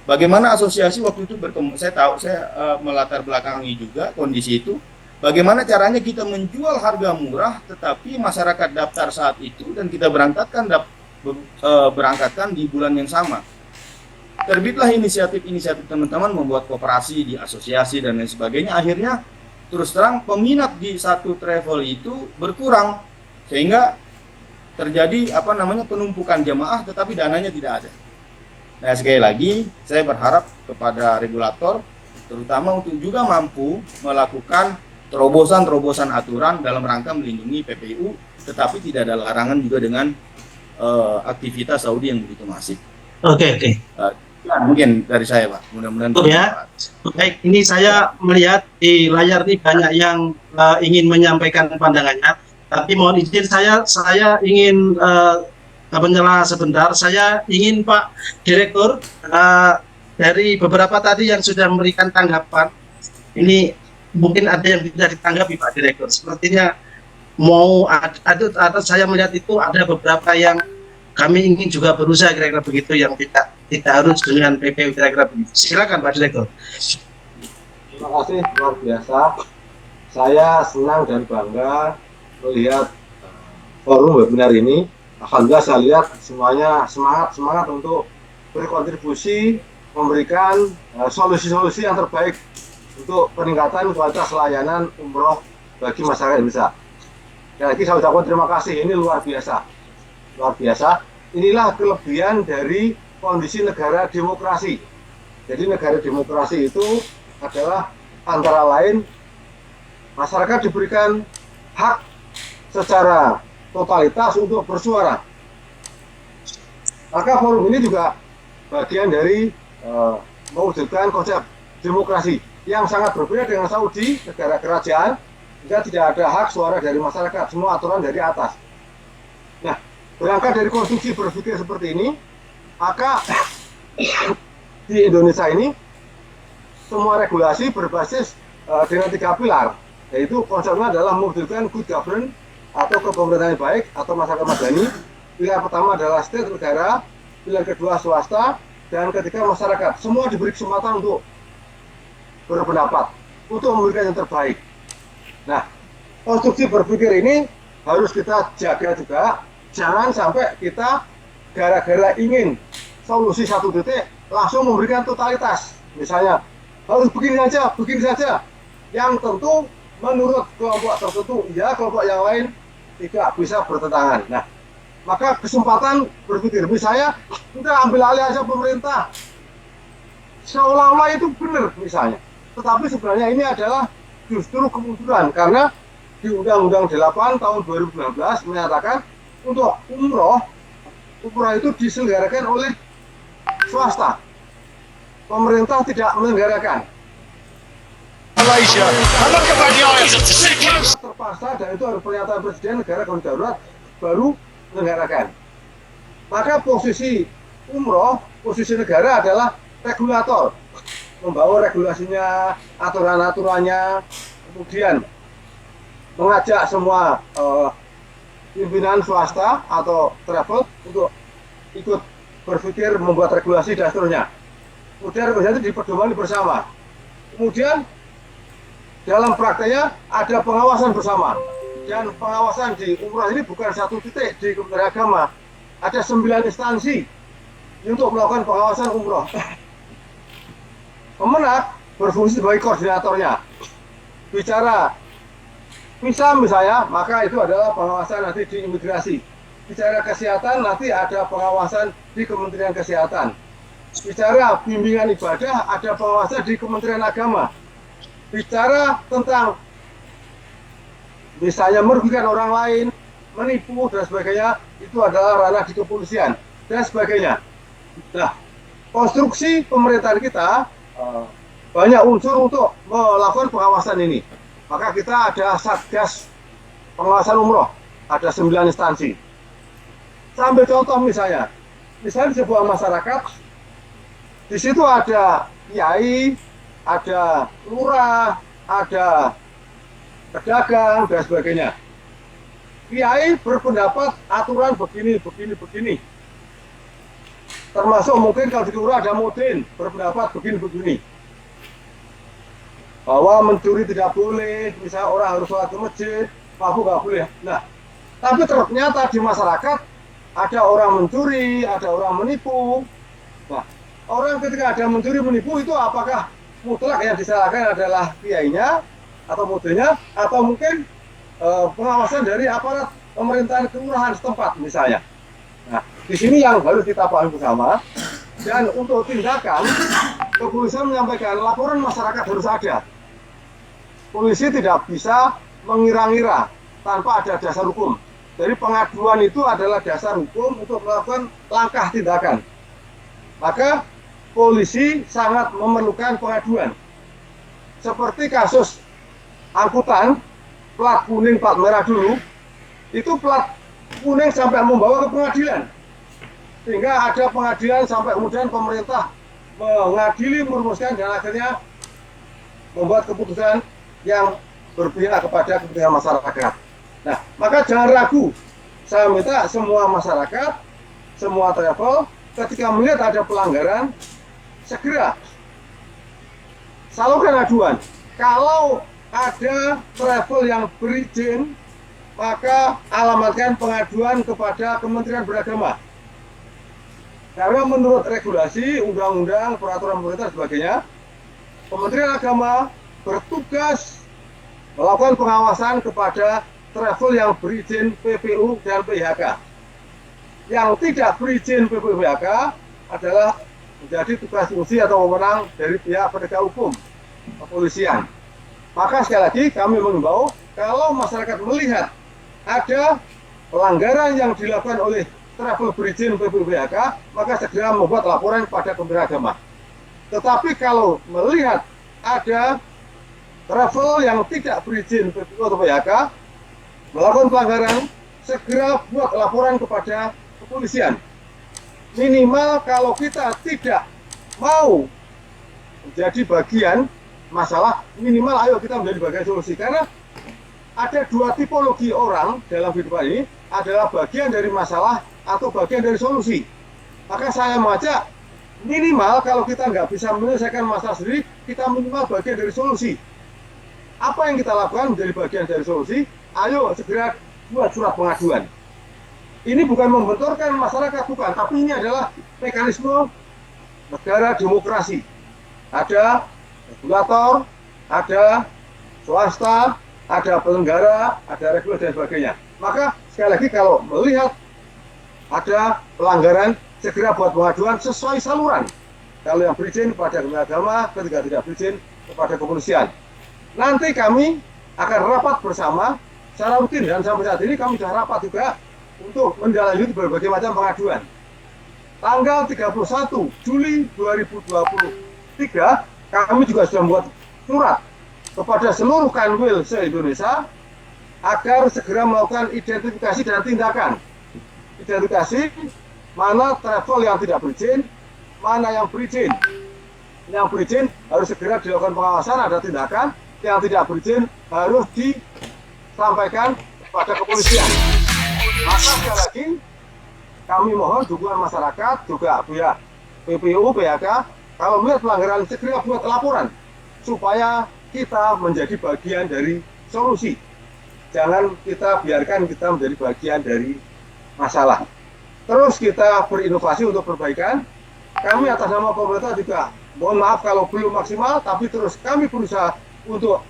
Bagaimana asosiasi waktu itu saya tahu, saya melatar belakangi juga kondisi itu. Bagaimana caranya kita menjual harga murah tetapi masyarakat daftar saat itu dan kita berangkatkan di bulan yang sama. Terbitlah inisiatif-inisiatif teman-teman membuat koperasi di asosiasi dan lain sebagainya. Akhirnya terus terang peminat di satu travel itu berkurang sehingga terjadi penumpukan jemaah tetapi dananya tidak ada. Nah, sekali lagi saya berharap kepada regulator terutama untuk juga mampu melakukan terobosan-terobosan aturan dalam rangka melindungi PPU, tetapi tidak ada larangan juga dengan aktivitas Saudi yang begitu masif. Oke. Ya, mungkin dari saya, Pak. Mudah-mudahan. Ya. Baik, ini saya melihat di layar ini banyak yang ingin menyampaikan pandangannya, tapi mohon izin saya ingin menyela sebentar. Saya ingin Pak Direktur dari beberapa tadi yang sudah memberikan tanggapan, ini mungkin ada yang tidak ditanggapi Pak Direktur. Sepertinya mau ada saya melihat itu ada beberapa yang kami ingin juga berusaha kira-kira begitu yang tidak harus dengan PPU kira-kira begitu. Silakan Pak Direktur. Terima kasih, luar biasa. Saya senang dan bangga melihat forum webinar ini. Alhamdulillah saya lihat semuanya semangat untuk berkontribusi memberikan solusi-solusi yang terbaik untuk peningkatan kualitas layanan umroh bagi masyarakat Indonesia. Dan lagi saya ucapkan terima kasih, ini luar biasa. Luar biasa. Inilah kelebihan dari kondisi negara demokrasi. Jadi negara demokrasi itu adalah antara lain masyarakat diberikan hak secara totalitas untuk bersuara. Maka forum ini juga bagian dari mewujudkan konsep demokrasi yang sangat berbeda dengan Saudi, negara kerajaan, jika tidak ada hak suara dari masyarakat, semua aturan dari atas. Nah, berangkat dari konstruksi berpikir seperti ini, maka di Indonesia ini semua regulasi berbasis dengan 3 pilar, yaitu konsepnya adalah mewujudkan good governance atau kepemerintahan baik atau masyarakat madani. Pilar pertama adalah state, negara, pilar kedua swasta, dan ketiga masyarakat. Semua diberi kesempatan untuk berpendapat, untuk memberikan yang terbaik. Nah, konstruksi berpikir ini harus kita jaga juga. Jangan sampai kita gara-gara ingin solusi satu titik langsung memberikan totalitas. Misalnya, harus begini saja. Yang tentu menurut kelompok tertentu, ya kelompok yang lain tidak bisa bertentangan. Nah, maka kesempatan berpikir, misalnya kita ambil alih aja pemerintah, seolah-olah itu benar misalnya. Tetapi sebenarnya ini adalah justru kemunduran, karena di Undang-Undang 8 tahun 2019 menyatakan untuk umroh itu diselenggarakan oleh swasta. Pemerintah tidak menyelenggarakan. Terpaksa, dan itu harus pernyataan presiden negara kondisi darurat baru menyelenggarakan. Maka posisi umroh, posisi negara adalah regulator, membawa regulasinya, aturan-aturannya, kemudian mengajak semua pimpinan swasta atau travel untuk ikut berpikir membuat regulasi dan seterusnya. Kemudian regulasi itu dipedomani bersama. Kemudian dalam prakteknya ada pengawasan bersama, dan pengawasan di umroh ini bukan satu titik di Kementerian Agama, ada 9 instansi untuk melakukan pengawasan umroh. Kemenak berfungsi sebagai koordinatornya. Bicara visa misalnya, maka itu adalah pengawasan nanti di imigrasi. Bicara kesehatan, nanti ada pengawasan di Kementerian Kesehatan. Bicara bimbingan ibadah, ada pengawasan di Kementerian Agama. Bicara tentang misalnya merugikan orang lain, menipu dan sebagainya, itu adalah ranah di kepolisian dan sebagainya. Nah, konstruksi pemerintahan kita banyak unsur untuk melakukan pengawasan ini. Maka kita ada Satgas Pengawasan Umroh, ada 9 instansi. Sambil contoh misalnya di sebuah masyarakat, di situ ada kiai, ada lurah, ada pedagang dan sebagainya. Kiai berpendapat aturan begini. Termasuk mungkin kalau di lurah ada mudin berpendapat begini. Bahwa mencuri tidak boleh, misalnya orang harus sholat ke masjid, mabuk nggak boleh. Nah, tapi ternyata di masyarakat ada orang mencuri, ada orang menipu. Nah, orang ketika ada mencuri menipu itu apakah mutlak yang disalahkan adalah kiainya atau mudinnya, atau mungkin pengawasan dari aparat pemerintahan kelurahan setempat misalnya. Nah, di sini yang harus kita pahami bersama. Dan untuk tindakan, kepolisian menyampaikan laporan masyarakat harus ada. Polisi tidak bisa mengira-ngira tanpa ada dasar hukum. Jadi pengaduan itu adalah dasar hukum untuk melakukan langkah tindakan. Maka polisi sangat memerlukan pengaduan. Seperti kasus angkutan, plat kuning, plat merah dulu, itu plat kuning sampai membawa ke pengadilan. Sehingga ada pengadilan sampai kemudian pemerintah mengadili, merumuskan, dan akhirnya membuat keputusan yang berpihak kepada kepentingan masyarakat. Nah, maka jangan ragu. Saya minta semua masyarakat, semua travel, ketika melihat ada pelanggaran, segera salurkan aduan. Kalau ada travel yang berizin, maka alamatkan pengaduan kepada Kementerian Beragama. Karena menurut regulasi, undang-undang, peraturan pemerintah dan sebagainya, Kementerian Agama bertugas melakukan pengawasan kepada travel yang berizin PPU dan PHK. Yang tidak berizin PPU PHK adalah menjadi tugas fungsi atau wewenang dari pihak penegak hukum, kepolisian. Maka sekali lagi kami mengimbau, kalau masyarakat melihat ada pelanggaran yang dilakukan oleh travel berizin PPU PHK, maka segera membuat laporan kepada Kementerian Agama. Tetapi kalau melihat ada travel yang tidak berizin PPU atau PHK melakukan pelanggaran, segera buat laporan kepada kepolisian. Minimal kalau kita tidak mau menjadi bagian masalah, minimal ayo kita menjadi bagian solusi. Karena ada dua tipologi orang dalam kehidupan ini, adalah bagian dari masalah atau bagian dari solusi. Maka saya mengajak, minimal kalau kita nggak bisa menyelesaikan masalah sendiri, kita minimal bagian dari solusi. Apa yang kita lakukan menjadi bagian dari solusi? Ayo segera buat surat pengaduan. Ini bukan membenturkan masyarakat, bukan, tapi ini adalah mekanisme negara demokrasi. Ada regulator, ada swasta, ada penyelenggara, ada regulator dan sebagainya. Maka sekali lagi kalau melihat ada pelanggaran, segera buat pengaduan sesuai saluran. Kalau yang berizin kepada Kementerian Agama, ketika tidak berizin kepada kepolisian. Nanti kami akan rapat bersama secara rutin, dan sampai saat ini kami sudah rapat juga untuk menindaklanjuti berbagai macam pengaduan. Tanggal 31 Juli 2023 kami juga sudah membuat surat kepada seluruh kanwil se-Indonesia agar segera melakukan identifikasi dan tindakan. Identifikasi mana travel yang tidak berizin, mana yang berizin. Yang berizin harus segera dilakukan pengawasan, ada tindakan. Yang tidak berizin harus disampaikan kepada kepolisian. Maka sekali lagi kami mohon dukungan masyarakat, juga pihak PPU, PHK, kalau melihat pelanggaran segera buat laporan supaya kita menjadi bagian dari solusi. Jangan kita biarkan kita menjadi bagian dari masalah. Terus kita berinovasi untuk perbaikan. Kami atas nama pemerintah juga mohon maaf kalau belum maksimal, tapi terus kami berusaha untuk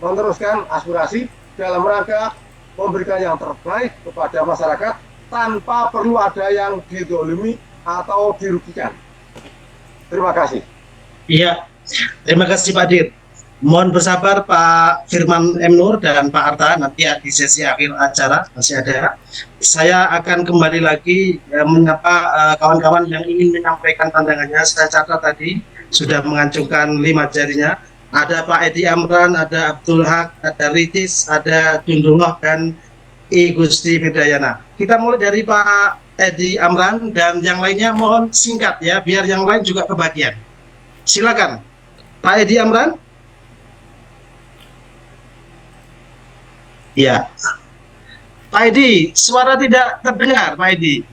meneruskan aspirasi dalam rangka memberikan yang terbaik kepada masyarakat tanpa perlu ada yang didolimi atau dirugikan. Terima kasih. Iya, terima kasih Pak Dir. Mohon bersabar Pak Firman M. Nur dan Pak Arta, nanti di sesi akhir acara masih ada. Saya akan kembali lagi menyapa kawan-kawan yang ingin menyampaikan pandangannya. Saya catat tadi sudah mengacungkan 5 jarinya. Ada Pak Edi Amran, ada Abdul Haq, ada Ricis, ada Dundullah, dan I Gusti Medayana. Kita mulai dari Pak Edi Amran, dan yang lainnya mohon singkat ya, biar yang lain juga kebagian. Silakan Pak Edi Amran. Ya, Pak Edi, suara tidak terdengar, Pak Edi.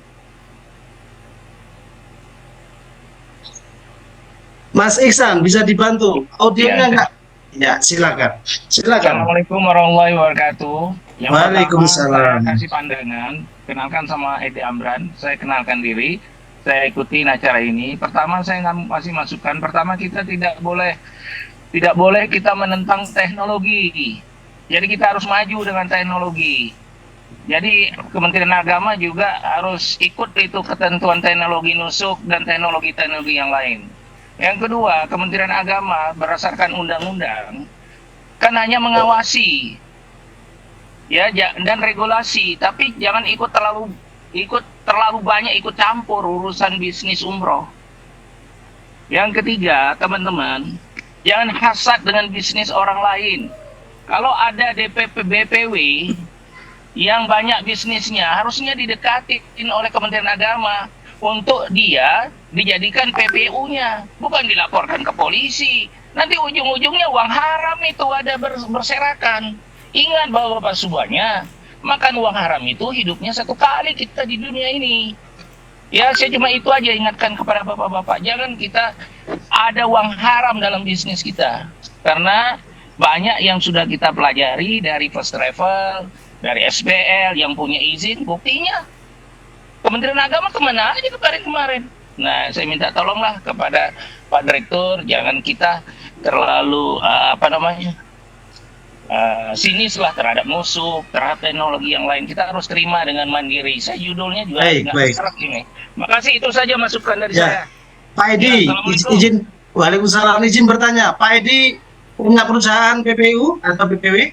Mas Iksan, bisa dibantu? Audionya enggak? Ya, silakan. Silakan. Assalamualaikum warahmatullahi wabarakatuh. Yang Waalaikumsalam. pertama, saya kasih pandangan. Kenalkan sama Edi Amran. Saya kenalkan diri. Saya ikuti acara ini. Pertama, saya masih masukan. Pertama, kita tidak boleh kita menentang teknologi. Jadi kita harus maju dengan teknologi. Jadi Kementerian Agama juga harus ikut itu ketentuan teknologi nusuk dan teknologi-teknologi yang lain. Yang kedua, Kementerian Agama berdasarkan undang-undang kan hanya mengawasi ya dan regulasi, tapi jangan ikut terlalu banyak ikut campur urusan bisnis umroh. Yang ketiga, teman-teman, jangan hasad dengan bisnis orang lain. Kalau ada DPP BPW yang banyak bisnisnya, harusnya didekatin oleh Kementerian Agama untuk dia dijadikan PPU-nya, bukan dilaporkan ke polisi. Nanti ujung-ujungnya uang haram itu ada berserakan. Ingat bahwa Bapak semuanya, makan uang haram itu hidupnya satu kali kita di dunia ini. Ya, saya cuma itu aja ingatkan kepada Bapak-Bapak, jangan kita ada uang haram dalam bisnis kita. Karena banyak yang sudah kita pelajari dari first travel, dari SBL yang punya izin, buktinya Kementerian Agama kemana aja kemarin. Nah, saya minta tolonglah kepada Pak Direktur, jangan kita terlalu sinis lah terhadap musuh, terhadap teknologi yang lain. Kita harus terima dengan mandiri. Saya judulnya juga nggak serak ini. Makasih, itu saja masukan dari saya. Pak Edi, izin. Waalaikumsalam, izin bertanya. Pak Edi punya perusahaan PPU atau PPW?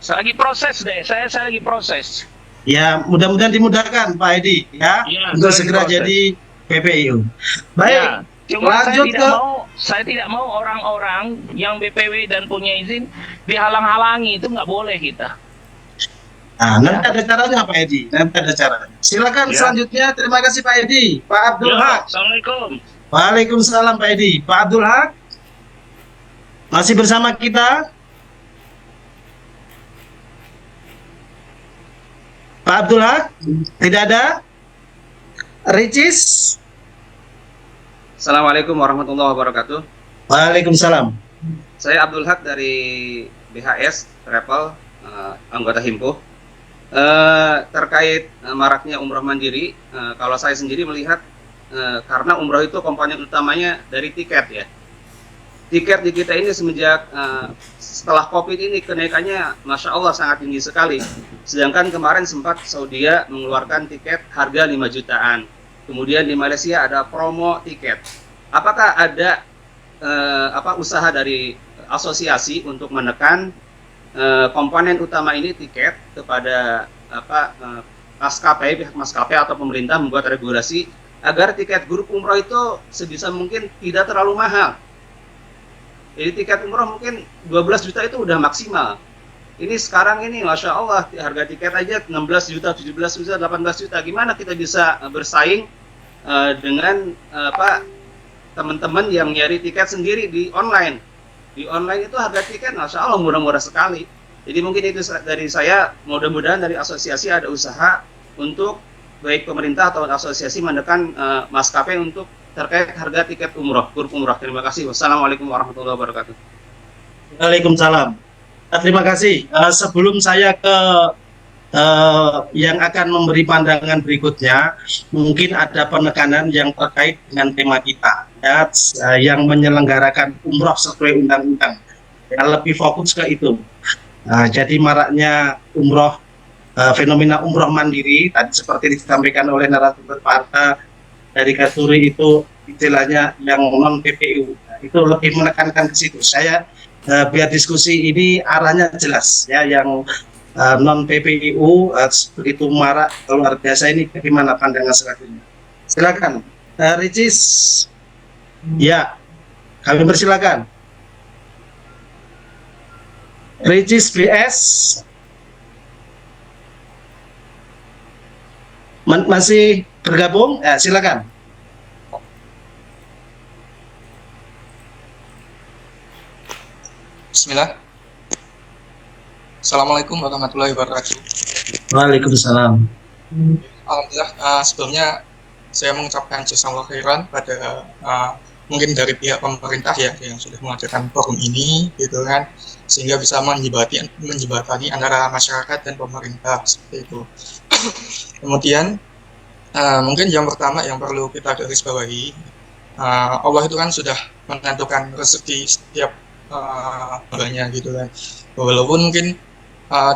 Saya lagi proses deh, saya lagi proses. Ya, mudah-mudahan dimudahkan Pak Edi ya, untuk segera jadi PPU. Baik, ya, cuma lanjut saya tidak mau orang-orang yang BPW dan punya izin dihalang-halangi, itu nggak boleh kita. Nah, nanti ada caranya Pak Edi, nanti ada caranya. Silakan selanjutnya, terima kasih Pak Edi. Pak Abdul Haq. Assalamualaikum. Waalaikumsalam Pak Edi. Pak Abdul Haq masih bersama kita? Pak Abdul Haq? Tidak ada? Ricis? Assalamualaikum warahmatullahi wabarakatuh. Waalaikumsalam. Saya Abdul Haq dari BHS Travel, anggota Himpuh. Terkait maraknya umroh mandiri, kalau saya sendiri melihat karena umroh itu komponen utamanya dari tiket ya. Tiket di kita ini semenjak setelah COVID ini kenaikannya Masya Allah sangat tinggi sekali. Sedangkan kemarin sempat Saudi mengeluarkan tiket harga 5 jutaan. Kemudian di Malaysia ada promo tiket. Apakah ada usaha dari asosiasi untuk menekan komponen utama ini tiket kepada pihak maskapai atau pemerintah membuat regulasi agar tiket grup umroh itu sebisa mungkin tidak terlalu mahal. Jadi tiket umroh mungkin 12 juta itu udah maksimal. Ini sekarang ini Masya Allah harga tiket aja 16 juta, 17 juta, 18 juta. Gimana kita bisa bersaing dengan teman-teman yang nyari tiket sendiri di online. Di online itu harga tiket Masya Allah murah-murah sekali. Jadi mungkin itu dari saya, mudah-mudahan dari asosiasi ada usaha untuk baik pemerintah atau asosiasi menekan maskapai untuk terkait harga tiket umroh, grup umroh. Terima kasih. Wassalamualaikum warahmatullahi wabarakatuh. Waalaikumsalam. Terima kasih. Sebelum saya ke yang akan memberi pandangan berikutnya, mungkin ada penekanan yang terkait dengan tema kita, ya, yang menyelenggarakan umroh sesuai undang-undang. Ya, lebih fokus ke itu. Jadi maraknya umroh, fenomena umroh mandiri, tadi seperti disampaikan oleh narasumber Pak Arta, dari Kasuri itu istilahnya yang non PPU, itu lebih menekankan ke situ. Saya biar diskusi ini arahnya jelas ya, yang non PPIU begitu marak luar biasa ini, bagaimana pandangan selanjutnya? Silakan, Ricis. Ya, kami persilakan. Ricis BS masih bergabung? Silakan. Bismillah. Assalamualaikum warahmatullahi wabarakatuh. Waalaikumsalam. Alhamdulillah, sebelumnya saya mengucapkan jazakallahu khairan pada mungkin dari pihak pemerintah ya yang sudah mengadakan forum ini, gitu kan, sehingga bisa menjembatani antara masyarakat dan pemerintah seperti itu. Kemudian mungkin yang pertama yang perlu kita garis bawahi, Allah itu kan sudah menentukan rezeki setiap hambanya, gitu kan. Walaupun mungkin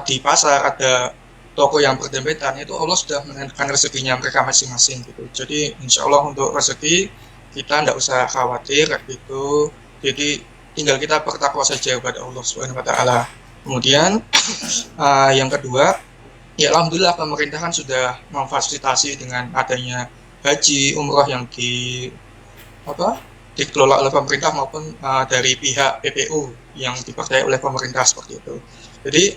di pasar ada toko yang berdempetan, itu Allah sudah menentukan rezekinya mereka masing-masing, gitu. Jadi insya Allah untuk rezeki kita tidak usah khawatir gitu. Jadi tinggal kita bertakwa saja kepada Allah Subhanahu wa taala. Kemudian yang kedua, ya alhamdulillah pemerintah kan sudah memfasilitasi dengan adanya haji umroh yang dikelola oleh pemerintah maupun dari pihak PPU yang dipercaya oleh pemerintah seperti itu. Jadi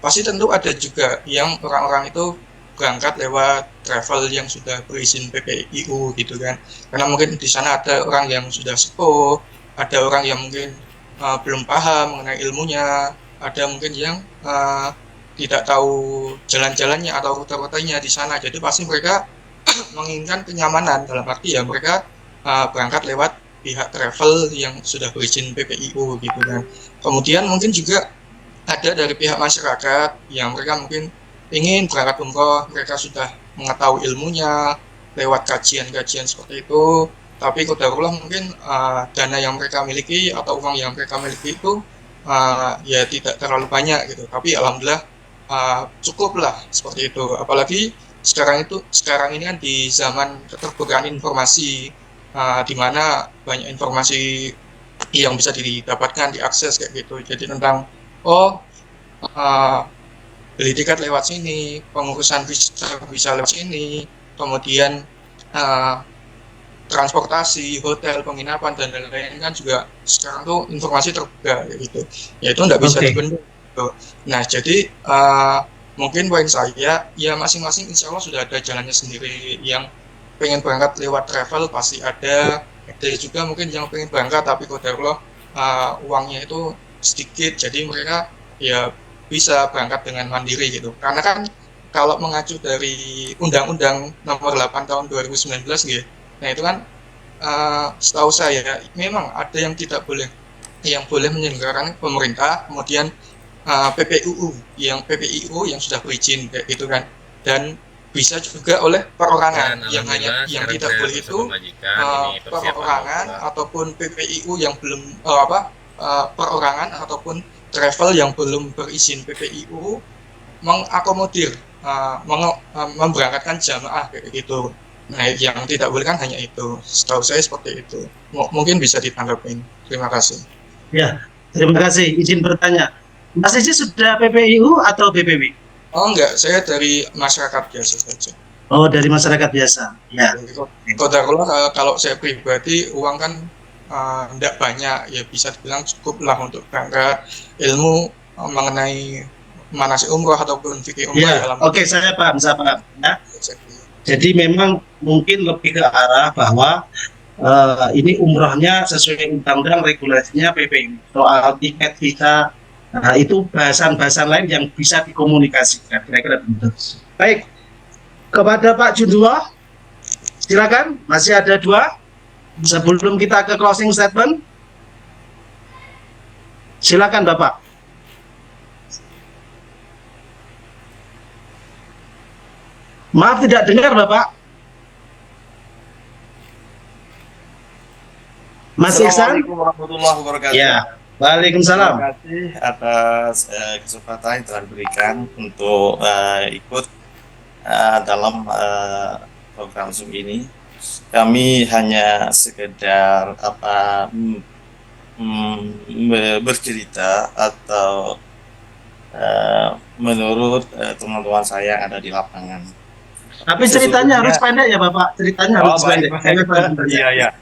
pasti tentu ada juga yang orang-orang itu berangkat lewat travel yang sudah berizin PPIU, gitu kan. Karena mungkin di sana ada orang yang sudah sepuh, ada orang yang mungkin belum paham mengenai ilmunya, ada mungkin yang tidak tahu jalan-jalannya atau rute-rutenya di sana. Jadi pasti mereka menginginkan kenyamanan, dalam arti ya mereka berangkat lewat pihak travel yang sudah berizin PPIU, gitu kan. Kemudian mungkin juga ada dari pihak masyarakat yang mereka mungkin ingin berangkat umroh, mereka sudah mengetahui ilmunya lewat kajian-kajian seperti itu, tapi qadarullah mungkin dana yang mereka miliki atau uang yang mereka miliki itu ya tidak terlalu banyak, gitu. Tapi alhamdulillah cukup lah seperti itu. Apalagi sekarang ini kan di zaman keterbukaan informasi, di mana banyak informasi yang bisa didapatkan, diakses kayak gitu. Jadi tentang beli tiket lewat sini, pengurusan bisa lewat sini, kemudian transportasi, hotel, penginapan dan lain-lain kan juga sekarang tuh informasi terbuka gitu. Ya itu nggak bisa dibendung. Gitu. Nah jadi mungkin poin saya ya masing-masing insya Allah sudah ada jalannya sendiri. Yang pengen berangkat lewat travel pasti ada juga mungkin yang pengen berangkat tapi qadarullah uangnya itu sedikit, jadi mereka ya bisa berangkat dengan mandiri, gitu. Karena kan kalau mengacu dari Undang-Undang Nomor 8 Tahun 2019 gitu. Nah itu kan setahu saya memang ada yang tidak boleh, yang boleh menyelenggarakan pemerintah, kemudian PPIU yang sudah berizin kayak gitu kan, dan bisa juga oleh perorangan yang tidak boleh itu perorangan ataupun PPIU yang belum perorangan ataupun travel yang belum berizin PPIU mengakomodir memberangkatkan jamaah kayak gitu. Nah yang tidak boleh kan hanya itu, setahu saya seperti itu. Mungkin bisa ditanggapin. Terima kasih. Ya, terima kasih. Izin bertanya, Mas Isi sudah PPIU atau BPW? Oh enggak, saya dari masyarakat biasa saja. Oh, dari masyarakat biasa. Ya. Qadarullah kalau saya pribadi uang kan tidak banyak, ya bisa dibilang cukup lah untuk berangkat ilmu mengenai manasik umroh ataupun fikih umroh. Ya, oke, saya paham. Ya. Jadi memang mungkin lebih ke arah bahwa ini umrohnya sesuai undang-undang regulasinya PPI, soal tiket visa, itu bahasan-bahasan lain yang bisa dikomunikasikan, kira-kira begitu. Baik, kepada Pak Junduwa, silakan, masih ada 2 sebelum kita ke closing statement. Silakan Bapak. Maaf tidak dengar Bapak. Mas Iksan. Assalamualaikum warahmatullahi wabarakatuh. Ya, waalaikumsalam. Terima kasih atas kesempatan yang telah diberikan untuk ikut dalam program Zoom ini. Kami hanya sekedar bercerita atau menurut teman-teman saya yang ada di lapangan. Tapi ceritanya harus pendek ya Bapak, ceritanya harus pendek. Iya.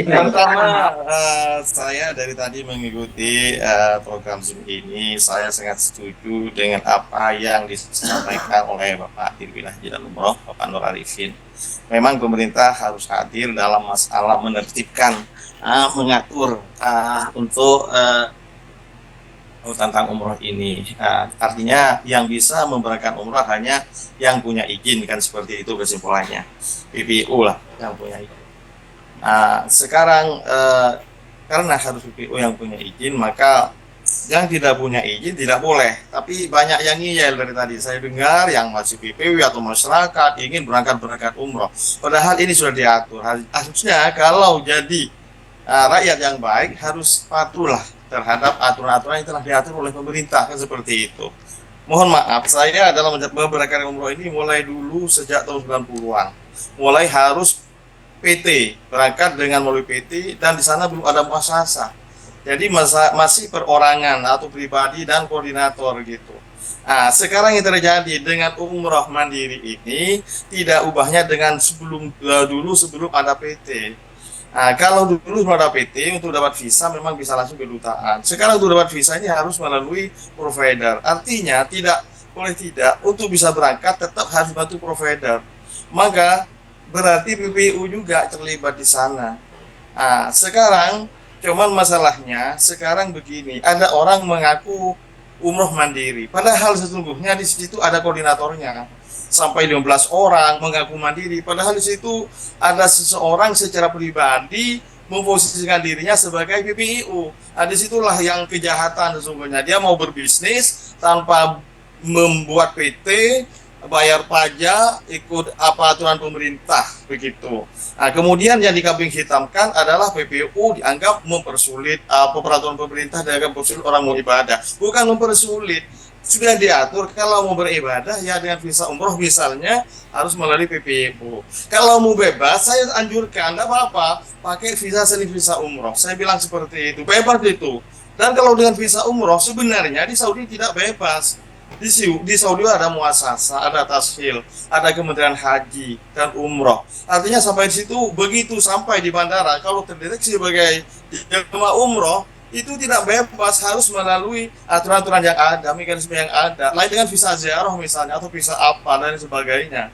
Pertama, saya dari tadi mengikuti program Zoom ini, saya sangat setuju dengan apa yang disampaikan oleh Bapak Dirjen Haji dan Umroh, Bapak Nur Arifin. Memang pemerintah harus hadir dalam masalah menertibkan, mengatur untuk tentang umroh ini. Artinya yang bisa memberangkatkan umroh hanya yang punya izin, kan seperti itu kesimpulannya. PPU lah yang punya izin. Sekarang karena harus PPU yang punya izin, maka yang tidak punya izin tidak boleh. Tapi banyak yang ngiyel dari tadi saya dengar yang masih PPU atau masyarakat ingin berangkat umroh. Padahal ini sudah diatur. Harusnya kalau jadi rakyat yang baik harus patuhlah terhadap aturan-aturan yang telah diatur oleh pemerintah, kan seperti itu. Mohon maaf, saya dalam memberangkatkan umroh ini mulai dulu sejak tahun 90-an. Mulai harus PT, berangkat dengan melalui PT, dan di sana belum ada muasasa. Jadi masih perorangan atau pribadi dan koordinator gitu. Sekarang yang terjadi dengan umroh mandiri ini tidak ubahnya dengan sebelum ada PT. Kalau dulu ada PT untuk dapat visa memang bisa langsung ke kedutaan. Sekarang untuk dapat visa ini harus melalui provider. Artinya untuk bisa berangkat tetap harus bantu provider. Maka berarti PPU juga terlibat di sana. Sekarang cuman masalahnya sekarang begini, ada orang mengaku umroh mandiri, padahal sesungguhnya di situ ada koordinatornya. Sampai 15 orang mengaku mandiri, padahal di situ ada seseorang secara pribadi memposisikan dirinya sebagai PPIU. Disitulah yang kejahatan sesungguhnya. Dia mau berbisnis tanpa membuat PT, bayar pajak, ikut aturan pemerintah begitu. Kemudian yang dikambing hitamkan adalah PPU dianggap mempersulit peraturan pemerintah, dianggap mempersulit orang mau ibadah. Bukan mempersulit. Sudah diatur kalau mau beribadah ya dengan visa umroh misalnya harus melalui PPU. Kalau mau bebas saya anjurkan tidak apa-apa pakai visa selain visa umroh. Saya bilang seperti itu, bebas itu. Dan kalau dengan visa umroh sebenarnya di Saudi tidak bebas. Di Saudi ada muasasa, ada tashil, ada Kementerian Haji dan Umroh. Artinya sampai di situ begitu sampai di bandara kalau terdeteksi sebagai jemaah umroh itu tidak bebas, harus melalui aturan-aturan yang ada, mekanisme yang ada. Lain dengan visa ziarah misalnya atau visa apa dan sebagainya.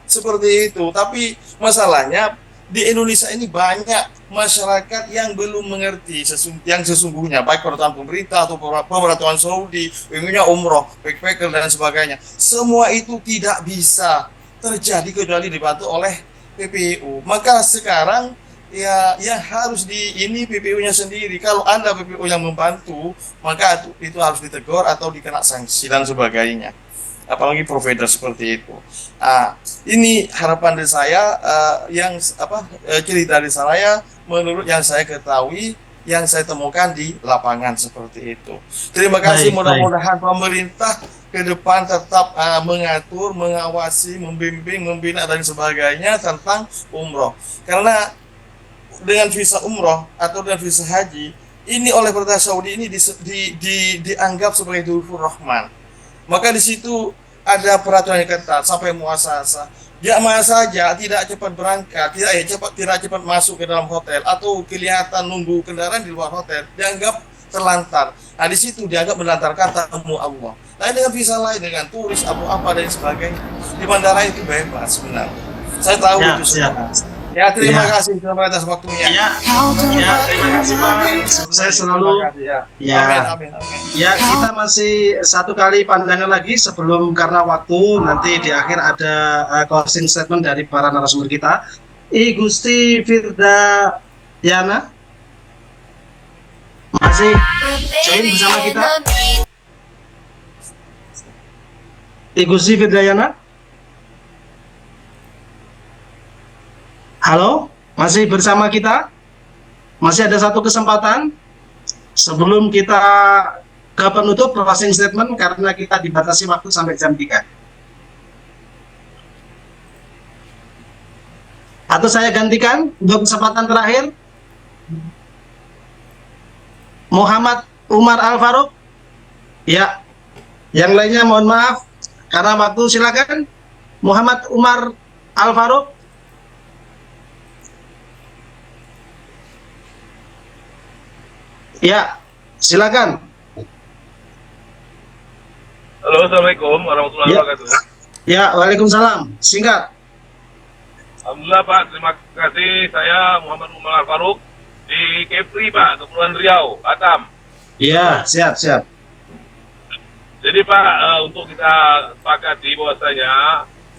Seperti itu. Tapi masalahnya di Indonesia ini banyak masyarakat yang belum mengerti yang sesungguhnya, baik peraturan pemerintah atau peraturan Saudi, inginnya umroh, backpacker dan sebagainya. Semua itu tidak bisa terjadi kecuali dibantu oleh PPU. Maka sekarang ya yang harus ini PPU-nya sendiri. Kalau Anda PPU yang membantu, maka itu harus ditegur atau dikena sanksi dan sebagainya. Apalagi provider seperti itu. Ini harapan dari saya cerita dari saya menurut yang saya ketahui, yang saya temukan di lapangan seperti itu. Terima kasih, mudah-mudahan pemerintah ke depan tetap mengatur, mengawasi, membimbing, membina dan sebagainya tentang umroh. Karena dengan visa umroh atau dengan visa haji ini oleh pemerintah Saudi ini dianggap sebagai Dhufur Rahman. Maka di situ ada peraturan yang ketat sampai muasasa. Jamaah saja tidak cepat berangkat, tidak cepat masuk ke dalam hotel atau kelihatan nunggu kendaraan di luar hotel dianggap terlantar. Di situ dianggap melantarkan tamu Allah. Lain dengan visa lain dengan turis apa dan sebagainya. Di bandara itu bebas benar. Saya tahu itu semua. Ya, terima kasih atas waktunya. Terima kasih Pak. Saya selalu Amin. Ya, kita masih satu kali pandangan lagi sebelum karena waktu nanti di akhir ada closing statement dari para narasumber kita. Gusti Firda Yana masih join bersama kita. Gusti Firda Yana. Halo, masih bersama kita? Masih ada satu kesempatan sebelum kita ke penutup closing statement karena kita dibatasi waktu sampai jam 3. Atau saya gantikan untuk kesempatan terakhir? Muhammad Umar Al Faruq. Ya, yang lainnya mohon maaf karena waktu, silakan Muhammad Umar Al Faruq. Ya, silakan. Halo, Assalamualaikum warahmatullahi wabarakatuh. Ya, waalaikumsalam. Singkat. Alhamdulillah Pak, terima kasih. Saya Muhammad Umar Al Faruq di Kepri Pak, Kepulauan Riau, Batam. Iya, siap. Jadi Pak, untuk kita sepakati bahwasanya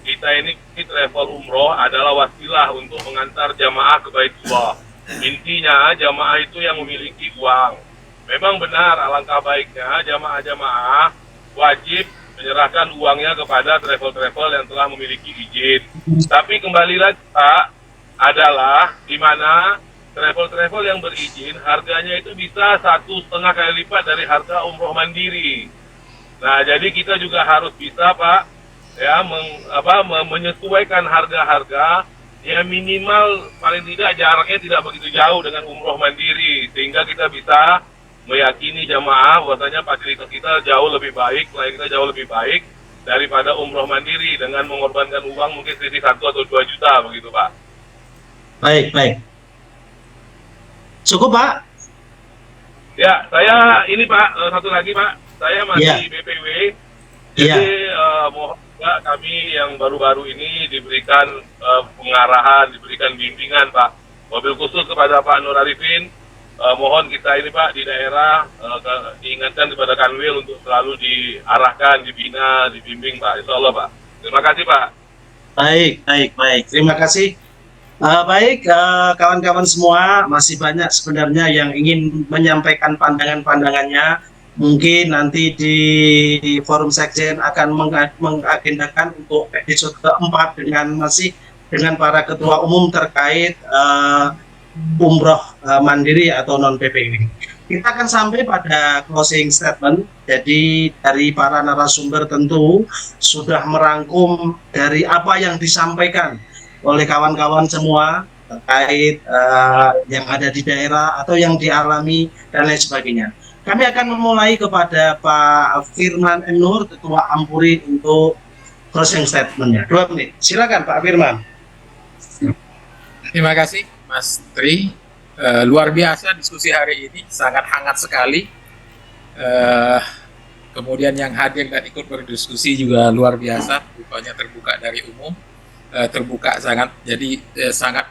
kita ini travel umroh adalah wasilah untuk mengantar jamaah ke Baitullah. Intinya jamaah itu yang memiliki uang. Memang benar, alangkah baiknya jamaah-jamaah wajib menyerahkan uangnya kepada travel-travel yang telah memiliki izin. Tapi kembali lagi Pak, adalah di mana travel-travel yang berizin harganya itu bisa 1,5 kali lipat dari harga umroh mandiri. Nah, jadi kita juga harus bisa Pak, ya, menyesuaikan harga-harga yang minimal paling tidak jaraknya tidak begitu jauh dengan umroh mandiri, sehingga kita bisa meyakini jamaah bahwasanya fasilitas kita jauh lebih baik, pelayanan kita jauh lebih baik daripada umroh mandiri dengan mengorbankan uang mungkin selisih 1 atau 2 juta begitu Pak. Baik. Cukup Pak? Ya, saya ini Pak, satu lagi Pak, saya masih BPW, jadi mohon juga kami yang baru-baru ini diberikan pengarahan, diberikan bimbingan Pak, mobil khusus kepada Pak Nur Arifin. Mohon kita ini Pak di daerah diingatkan kepada Kanwil untuk selalu diarahkan, dibina, dibimbing Pak, insya Allah Pak. Terima kasih Pak. Baik. Terima kasih. Baik, kawan-kawan semua, masih banyak sebenarnya yang ingin menyampaikan pandangan-pandangannya. Mungkin nanti di forum sekjen akan mengagendakan untuk episode keempat dengan para ketua umum terkait umroh mandiri atau non PPW. Kita akan sampai pada closing statement. Jadi dari para narasumber tentu sudah merangkum dari apa yang disampaikan oleh kawan-kawan semua terkait yang ada di daerah atau yang dialami dan lain sebagainya. Kami akan memulai kepada Pak Firman M. Nur, Ketua Ampuri, untuk closing statement-nya. 2 menit. Silakan Pak Firman. Terima kasih Mas Tri. Luar biasa diskusi hari ini, sangat hangat sekali. Kemudian yang hadir dan ikut berdiskusi juga luar biasa, rupanya terbuka dari umum. Terbuka sangat, jadi sangat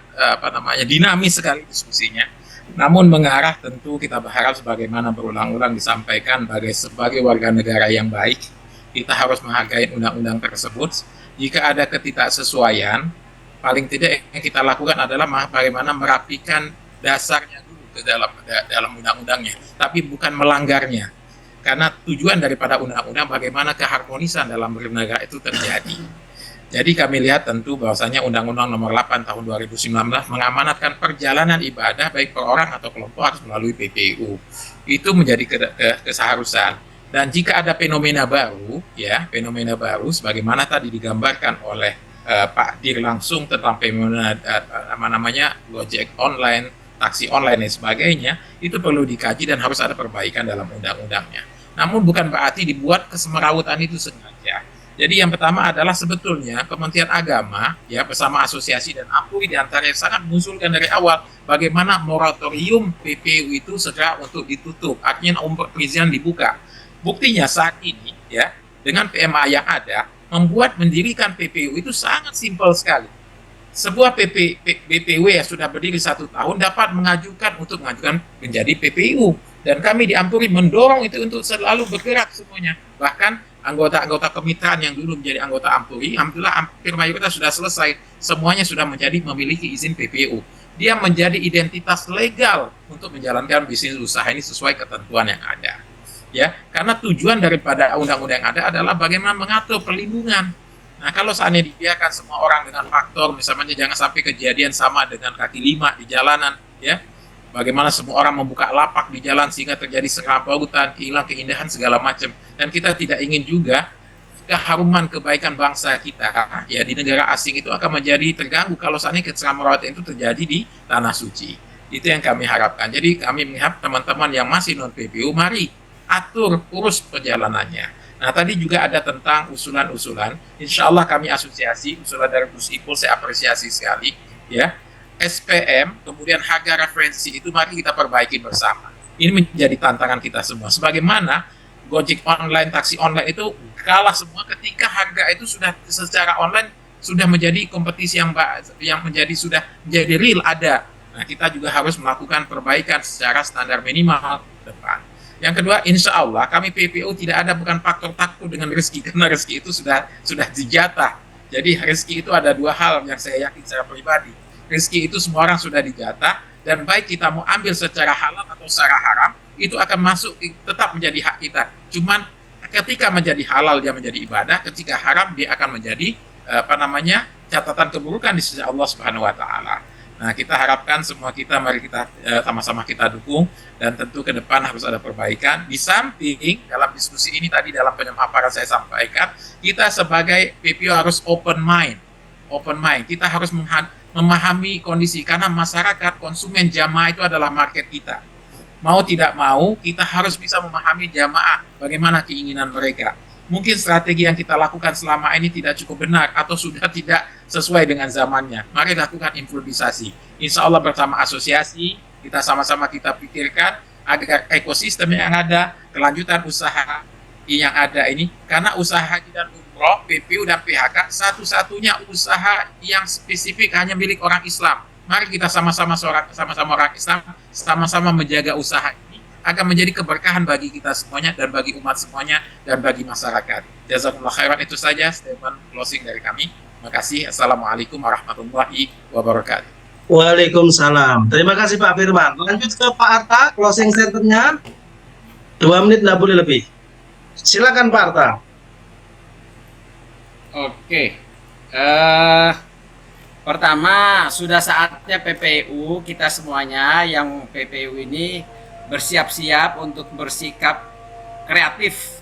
dinamis sekali diskusinya. Namun mengarah tentu kita berharap sebagaimana berulang-ulang disampaikan sebagai warga negara yang baik, kita harus menghargai undang-undang tersebut. Jika ada ketidaksesuaian, paling tidak yang kita lakukan adalah bagaimana merapikan dasarnya dulu ke dalam undang-undangnya, tapi bukan melanggarnya. Karena tujuan daripada undang-undang bagaimana keharmonisan dalam bernegara itu terjadi. Jadi kami lihat tentu bahwasanya Undang-Undang Nomor 8 Tahun 2019 mengamanatkan perjalanan ibadah baik per orang atau kelompok harus melalui PPU. Itu menjadi keseharusan. Dan jika ada fenomena baru sebagaimana tadi digambarkan oleh Pak Dir langsung tentang fenomena Gojek online, taksi online dan sebagainya, itu perlu dikaji dan harus ada perbaikan dalam undang-undangnya. Namun bukan berarti dibuat kesemerawutan itu sengaja. Jadi yang pertama adalah sebetulnya Kementerian Agama bersama asosiasi dan Ampuri diantaranya sangat mengusulkan dari awal bagaimana moratorium PPU itu segera untuk ditutup, artinya perizinan dibuka. Buktinya saat ini dengan PMA yang ada membuat mendirikan PPU itu sangat simpel sekali. Sebuah BPW yang sudah berdiri 1 tahun dapat mengajukan menjadi PPU, dan kami di Ampuri mendorong itu untuk selalu bergerak semuanya. Bahkan anggota-anggota kemitraan yang dulu menjadi anggota Ampuri, alhamdulillah hampir mayoritas sudah selesai, semuanya sudah memiliki izin PPU. Dia menjadi identitas legal untuk menjalankan bisnis usaha ini sesuai ketentuan yang ada. Karena tujuan daripada undang-undang yang ada adalah bagaimana mengatur perlindungan. Nah, kalau seandainya dibiarkan semua orang dengan faktor, misalnya jangan sampai kejadian sama dengan kaki 5 di jalanan, bagaimana semua orang membuka lapak di jalan sehingga terjadi serampotan, hilang keindahan segala macam. Dan kita tidak ingin juga keharuman kebaikan bangsa kita di negara asing itu akan menjadi terganggu kalau seandainya keselamatan itu terjadi di tanah suci. Itu yang kami harapkan. Jadi kami mengharap teman-teman yang masih non PPU, mari atur, urus perjalanannya. Nah, tadi juga ada tentang usulan-usulan. Insya Allah kami asosiasi, usulan dari Gus Ipul saya apresiasi sekali. Ya, SPM, kemudian harga referensi itu mari kita perbaiki bersama. Ini menjadi tantangan kita semua. Sebagaimana Gojek online, taksi online itu kalah semua ketika harga itu sudah secara online sudah menjadi kompetisi yang sudah menjadi real ada. Nah, kita juga harus melakukan perbaikan secara standar minimal ke depan. Yang kedua, insya Allah kami PPU tidak ada bukan faktor takut dengan rezeki, karena rezeki itu sudah dijatah. Jadi rezeki itu ada dua hal yang saya yakin secara pribadi. Rezeki itu semua orang sudah dijatah, dan baik kita mau ambil secara halal atau secara haram, itu akan masuk tetap menjadi hak kita. Cuman ketika menjadi halal dia menjadi ibadah, ketika haram dia akan menjadi catatan keburukan di sisi Allah Subhanahu wa taala. Nah, kita harapkan semua kita mari kita sama-sama kita dukung, dan tentu ke depan harus ada perbaikan. Di samping dalam diskusi ini tadi dalam pemaparan saya sampaikan, kita sebagai PPU harus open mind. Kita harus memahami kondisi, karena masyarakat konsumen jamaah itu adalah market kita. Mau tidak mau, kita harus bisa memahami jamaah, bagaimana keinginan mereka. Mungkin strategi yang kita lakukan selama ini tidak cukup benar, atau sudah tidak sesuai dengan zamannya. Mari lakukan improvisasi. Insya Allah bersama asosiasi, kita sama-sama kita pikirkan agar ekosistem yang ada, kelanjutan usaha yang ada ini, karena usaha haji dan umroh, PPU dan PHK, satu-satunya usaha yang spesifik hanya milik orang Islam. Mari kita sama-sama orang Islam, sama-sama menjaga usaha ini akan menjadi keberkahan bagi kita semuanya dan bagi umat semuanya dan bagi masyarakat. Jazakumullah khairan, itu saja statement closing dari kami. Terima kasih. Assalamualaikum warahmatullahi wabarakatuh. Waalaikumsalam. Terima kasih Pak Firman. Lanjut ke Pak Arta, closing statement-nya 2 menit, nggak boleh lebih. Silakan Pak Arta. Oke. Pertama, sudah saatnya PPU, kita semuanya yang PPU ini bersiap-siap untuk bersikap kreatif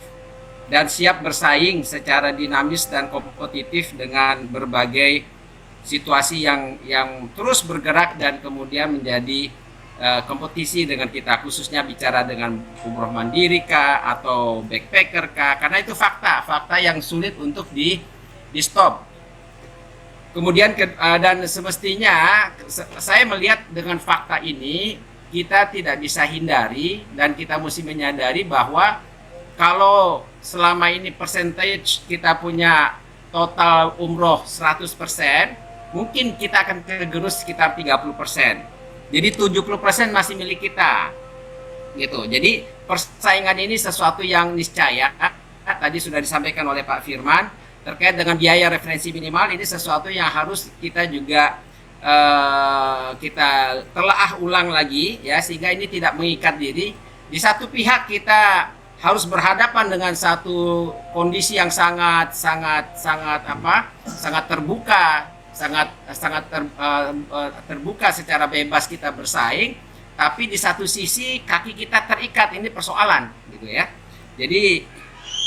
dan siap bersaing secara dinamis dan kompetitif dengan berbagai situasi yang terus bergerak dan kemudian menjadi kompetisi dengan kita, khususnya bicara dengan umroh mandiri kah atau backpacker kah, karena itu fakta yang sulit untuk di stop. Kemudian dan semestinya saya melihat dengan fakta ini kita tidak bisa hindari dan kita mesti menyadari bahwa kalau selama ini percentage kita punya total umroh 100%, mungkin kita akan kegerus sekitar 30%. Jadi 70% masih milik kita. Gitu. Jadi persaingan ini sesuatu yang niscaya. Tadi sudah disampaikan oleh Pak Firman terkait dengan biaya referensi minimal, ini sesuatu yang harus kita juga kita telaah ulang lagi ya, sehingga ini tidak mengikat diri. Di satu pihak kita harus berhadapan dengan satu kondisi yang sangat terbuka, terbuka secara bebas kita bersaing, tapi di satu sisi kaki kita terikat, ini persoalan gitu ya. Jadi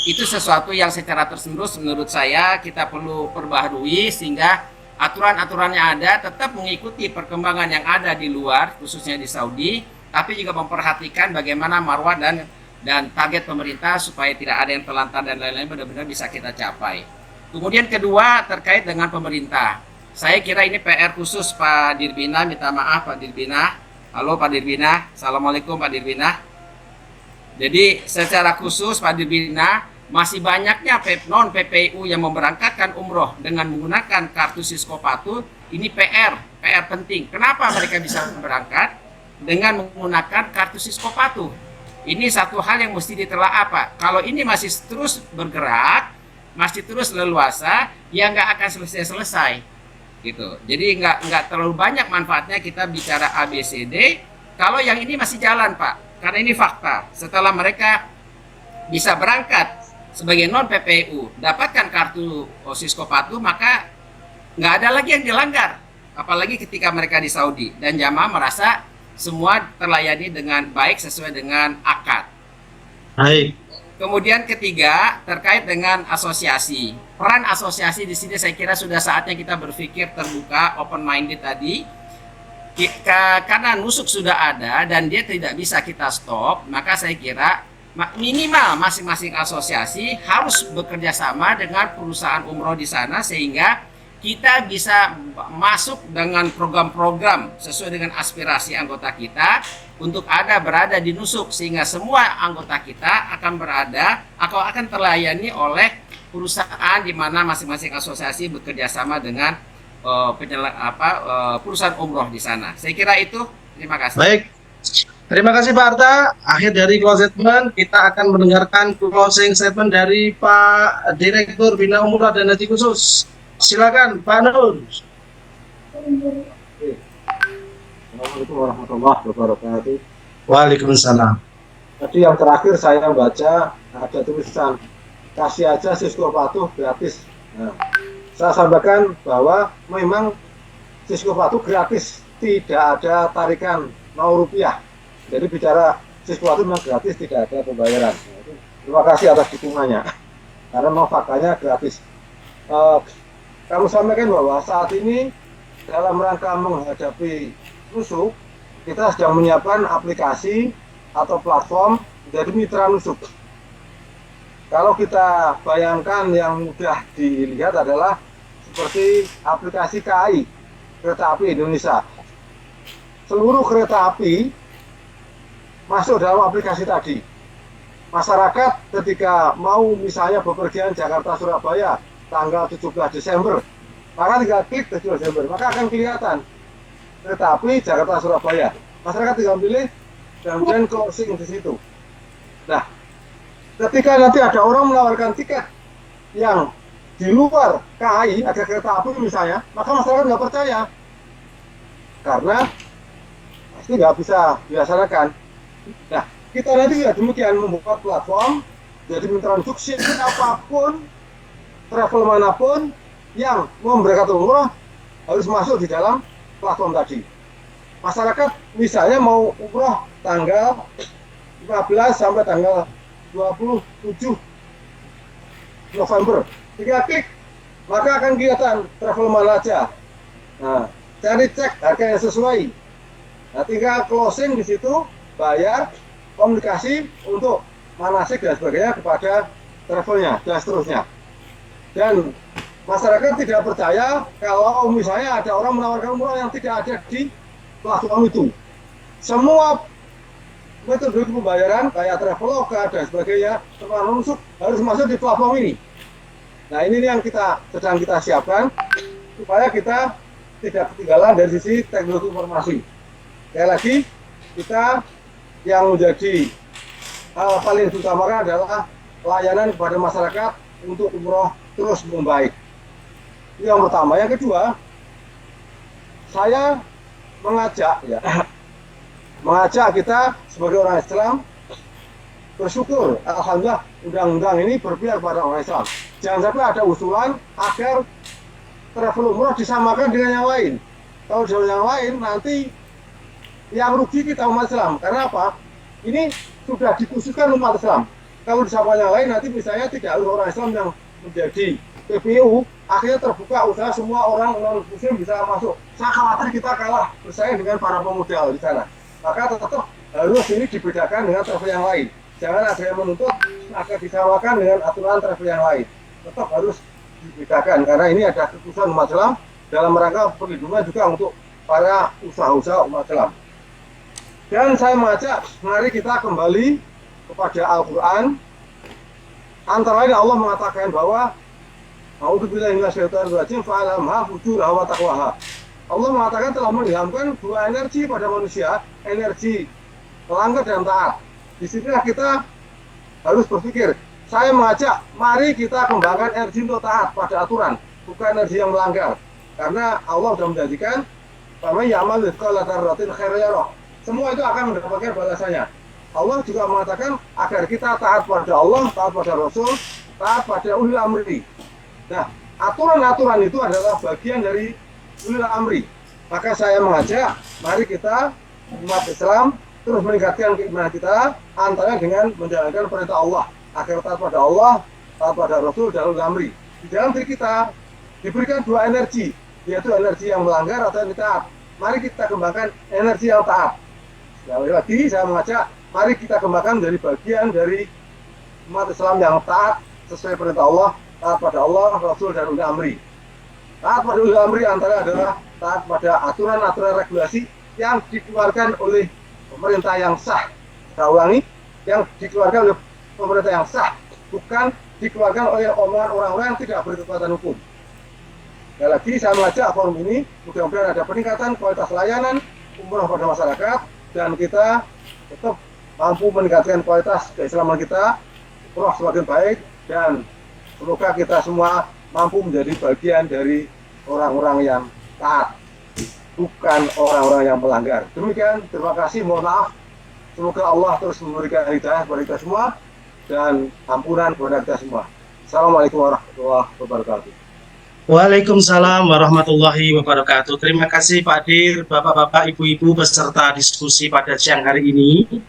itu sesuatu yang secara terus-menerus menurut saya kita perlu perbaharui sehingga aturan-aturan yang ada tetap mengikuti perkembangan yang ada di luar, khususnya di Saudi, tapi juga memperhatikan bagaimana marwah dan target pemerintah supaya tidak ada yang terlantar dan lain-lain benar-benar bisa kita capai. Kemudian kedua terkait dengan pemerintah. Saya kira ini PR khusus Pak Dirbina, minta maaf Pak Dirbina. Halo Pak Dirbina, Assalamualaikum Pak Dirbina. Jadi secara khusus Pak Dirbina, masih banyaknya non PPU yang memberangkatkan umroh dengan menggunakan kartu Siskopatu. Ini PR penting. Kenapa mereka bisa berangkat dengan menggunakan kartu Siskopatu? Ini satu hal yang mesti ditelaah Pak. Kalau ini masih terus bergerak, masih terus leluasa, ya nggak akan selesai gitu. Jadi nggak terlalu banyak manfaatnya kita bicara ABCD kalau yang ini masih jalan Pak. Karena ini fakta. Setelah mereka bisa berangkat sebagai non PPU dapatkan kartu Siskopatu, maka nggak ada lagi yang dilanggar, apalagi ketika mereka di Saudi dan jamaah merasa semua terlayani dengan baik sesuai dengan akad. Baik. Kemudian ketiga terkait dengan asosiasi, peran asosiasi di sini saya kira sudah saatnya kita berpikir terbuka, open minded tadi. Karena nusuk sudah ada dan dia tidak bisa kita stop, maka saya kira minimal masing-masing asosiasi harus bekerja sama dengan perusahaan umroh di sana sehingga kita bisa masuk dengan program-program sesuai dengan aspirasi anggota kita untuk berada di nusuk sehingga semua anggota kita akan terlayani oleh perusahaan di mana masing-masing asosiasi bekerja sama dengan perusahaan umroh di sana. Saya kira itu. Terima kasih. Baik. Terima kasih Pak Arta. Akhir dari closing statement, kita akan mendengarkan closing statement dari Pak Direktur Bina Umroh dan Haji Khusus. Silakan Pak Nur. Assalamualaikum warahmatullahi wabarakatuh. Waalaikumsalam. Tadi yang terakhir saya baca ada tulisan kasih aja Sisko Patuh gratis. Nah, saya sampaikan bahwa memang Sisko Patuh gratis, tidak ada tarikan 0 rupiah. Jadi bicara Sisko Patuh memang gratis, tidak ada pembayaran. Terima kasih atas dukungannya. Karena memang faktanya gratis. Kami sampaikan bahwa saat ini dalam rangka menghadapi nusuk, kita sedang menyiapkan aplikasi atau platform menjadi mitra nusuk. Kalau kita bayangkan yang mudah dilihat adalah seperti aplikasi KAI, Kereta Api Indonesia. Seluruh kereta api masuk dalam aplikasi tadi. Masyarakat ketika mau misalnya bepergian Jakarta-Surabaya tanggal 17 Desember, maka tinggal klik 17 Desember, maka akan kelihatan kereta api Jakarta-Surabaya. Masyarakat tinggal pilih dan kemudian closing di situ. Nah, ketika nanti ada orang menawarkan tiket yang di luar KAI, ada kereta api misalnya, maka masyarakat nggak percaya. Karena pasti nggak bisa dilaksanakan. Nah, kita nanti ya demikian membuat platform, jadi mitra nusuk siapapun, travel manapun yang memberangkatkan umroh harus masuk di dalam platform tadi. Masyarakat misalnya mau umroh tanggal 15 sampai tanggal 27 November, tinggal klik, maka akan kelihatan travel mana aja. Nah, cari cek harga yang sesuai. Nah, tinggal closing di situ, bayar, komunikasi untuk manasik dan sebagainya kepada travelnya dan seterusnya. Dan masyarakat tidak percaya kalau misalnya ada orang menawarkan umroh yang tidak ada di platform itu. Semua metode pembayaran kayak Traveloka dan sebagainya, termasuk nusuk harus masuk di platform ini. Nah, ini yang sedang kita siapkan supaya kita tidak ketinggalan dari sisi teknologi informasi. Sekali lagi, kita yang menjadi hal paling diutamakan adalah layanan kepada masyarakat untuk umroh terus membaik. Itu yang pertama. Yang kedua, saya mengajak kita sebagai orang Islam bersyukur, alhamdulillah undang-undang ini berpihak pada orang Islam. Jangan sampai ada usulan agar travel umroh disamakan dengan yang lain. Kalau dengan yang lain nanti yang rugi kita umat Islam. Karena apa? Ini sudah dikhususkan umat Islam. Kalau disamakan yang lain nanti misalnya tidak harus orang Islam yang menjadi PPU, akhirnya terbuka usaha semua orang non-muslim bisa masuk. Saya khawatir kita kalah bersaing dengan para pemodal di sana. Maka tetap harus ini dibedakan dengan travel yang lain. Jangan ada yang menuntut agar disamakan dengan aturan travel yang lain. Tetap harus dibedakan karena ini ada keputusan umat Islam dalam rangka perlindungan juga untuk para usaha-usaha umat Islam. Dan saya mengajak, mari kita kembali kepada Al-Quran. Antara lain Allah mengatakan bahwa A'udzubillahi minasyaitonir rajim fa'alamha fujuraha wa taqwaha. Allah mengatakan telah mengilhamkan dua energi pada manusia, energi melanggar dan taat. Di sinilah kita harus berpikir. Saya mengajak, mari kita kembangkan energi untuk taat pada aturan, bukan energi yang melanggar. Karena Allah sudah menjanjikan, "Faman ya'mal mithqala dzarratin khairan yarah." Semua itu akan mendapatkan balasannya. Allah juga mengatakan agar kita taat pada Allah, taat pada Rasul, taat pada ulil amri. Nah, aturan-aturan itu adalah bagian dari ulil amri. Maka saya mengajak, mari kita umat Islam terus meningkatkan keimanan kita antara dengan menjalankan perintah Allah agar taat pada Allah, taat pada Rasul dan ulil amri. Di dalam diri kita diberikan dua energi, yaitu energi yang melanggar atau yang taat. mari kita kembangkan energi yang taat. Sekali lagi saya mengajak, mari kita kembangkan dari bagian dari umat Islam yang taat sesuai perintah Allah, taat pada Allah, Rasul, dan ulil amri. Taat pada ulil amri antara adalah taat pada aturan-aturan regulasi yang dikeluarkan oleh pemerintah yang sah. Saya ulangi, yang dikeluarkan oleh pemerintah yang sah, bukan dikeluarkan oleh omongan orang-orang yang tidak berkekuatan hukum. Sekali lagi saya mengajak forum ini, mudah-mudahan ada peningkatan kualitas layanan umroh pada masyarakat, dan kita tetap mampu meningkatkan kualitas keislaman kita, umroh semakin baik, dan semoga kita semua mampu menjadi bagian dari orang-orang yang taat, bukan orang-orang yang melanggar. Demikian, terima kasih, mohon maaf. Semoga Allah terus memberikan hidayah kepada kita semua dan ampunan kepada kita semua. Assalamualaikum warahmatullahi wabarakatuh. Waalaikumsalam warahmatullahi wabarakatuh. Terima kasih Pak Dir, Bapak-bapak, Ibu-ibu peserta diskusi pada siang hari ini.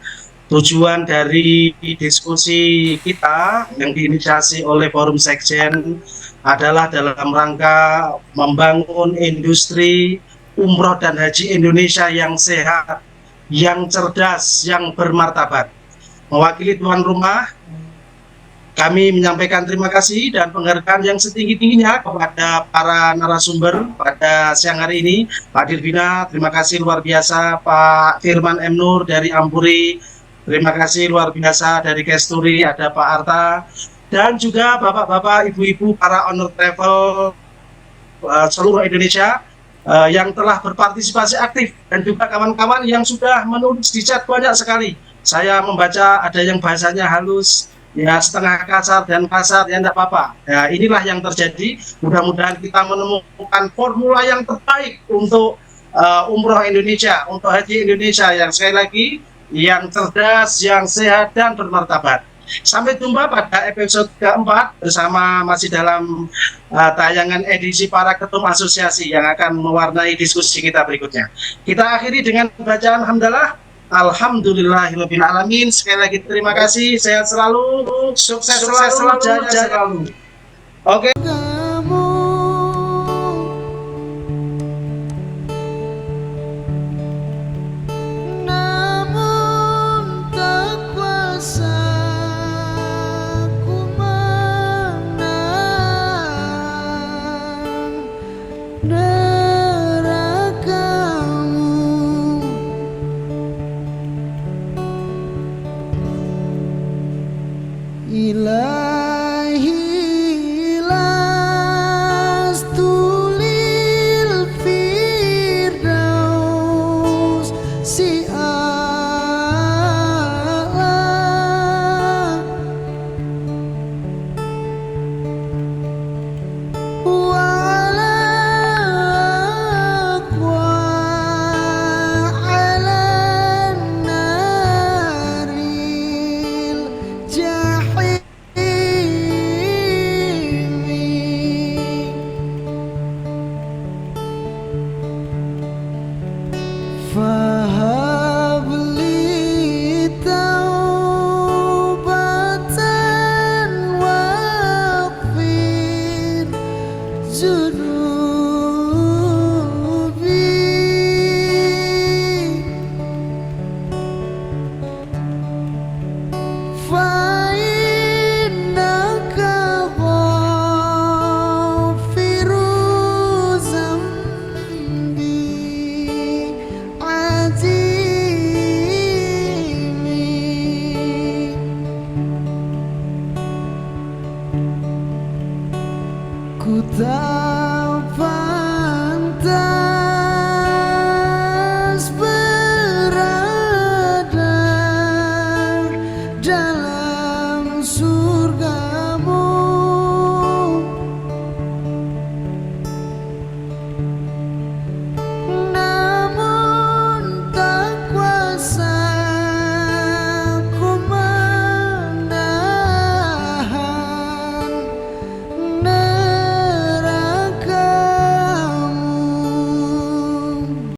Tujuan dari diskusi kita yang diinisiasi oleh Forum Sekjen adalah dalam rangka membangun industri umroh dan haji Indonesia yang sehat, yang cerdas, yang bermartabat. Mewakili tuan rumah, kami menyampaikan terima kasih dan penghargaan yang setinggi-tingginya kepada para narasumber pada siang hari ini. Pak Dirbina, terima kasih luar biasa. Pak Firman M. Nur dari Ampuri, terima kasih luar biasa. Dari Kesturi ada Pak Arta, dan juga bapak-bapak, ibu-ibu, para owner travel seluruh Indonesia yang telah berpartisipasi aktif, dan juga kawan-kawan yang sudah menulis di chat banyak sekali. Saya membaca ada yang bahasanya halus, ya setengah kasar dan kasar, ya enggak apa-apa. Ya, inilah yang terjadi. Mudah-mudahan kita menemukan formula yang terbaik untuk umroh Indonesia, untuk haji Indonesia yang sekali lagi yang cerdas, yang sehat dan bermartabat. Sampai jumpa pada episode keempat bersama masih dalam tayangan edisi para ketum asosiasi yang akan mewarnai diskusi kita berikutnya. Kita akhiri dengan bacaan hamdalah. Alhamdulillahirabbil alamin. Sekali lagi terima kasih. Sehat selalu, sukses selalu, jaya selalu. Oke. Dalam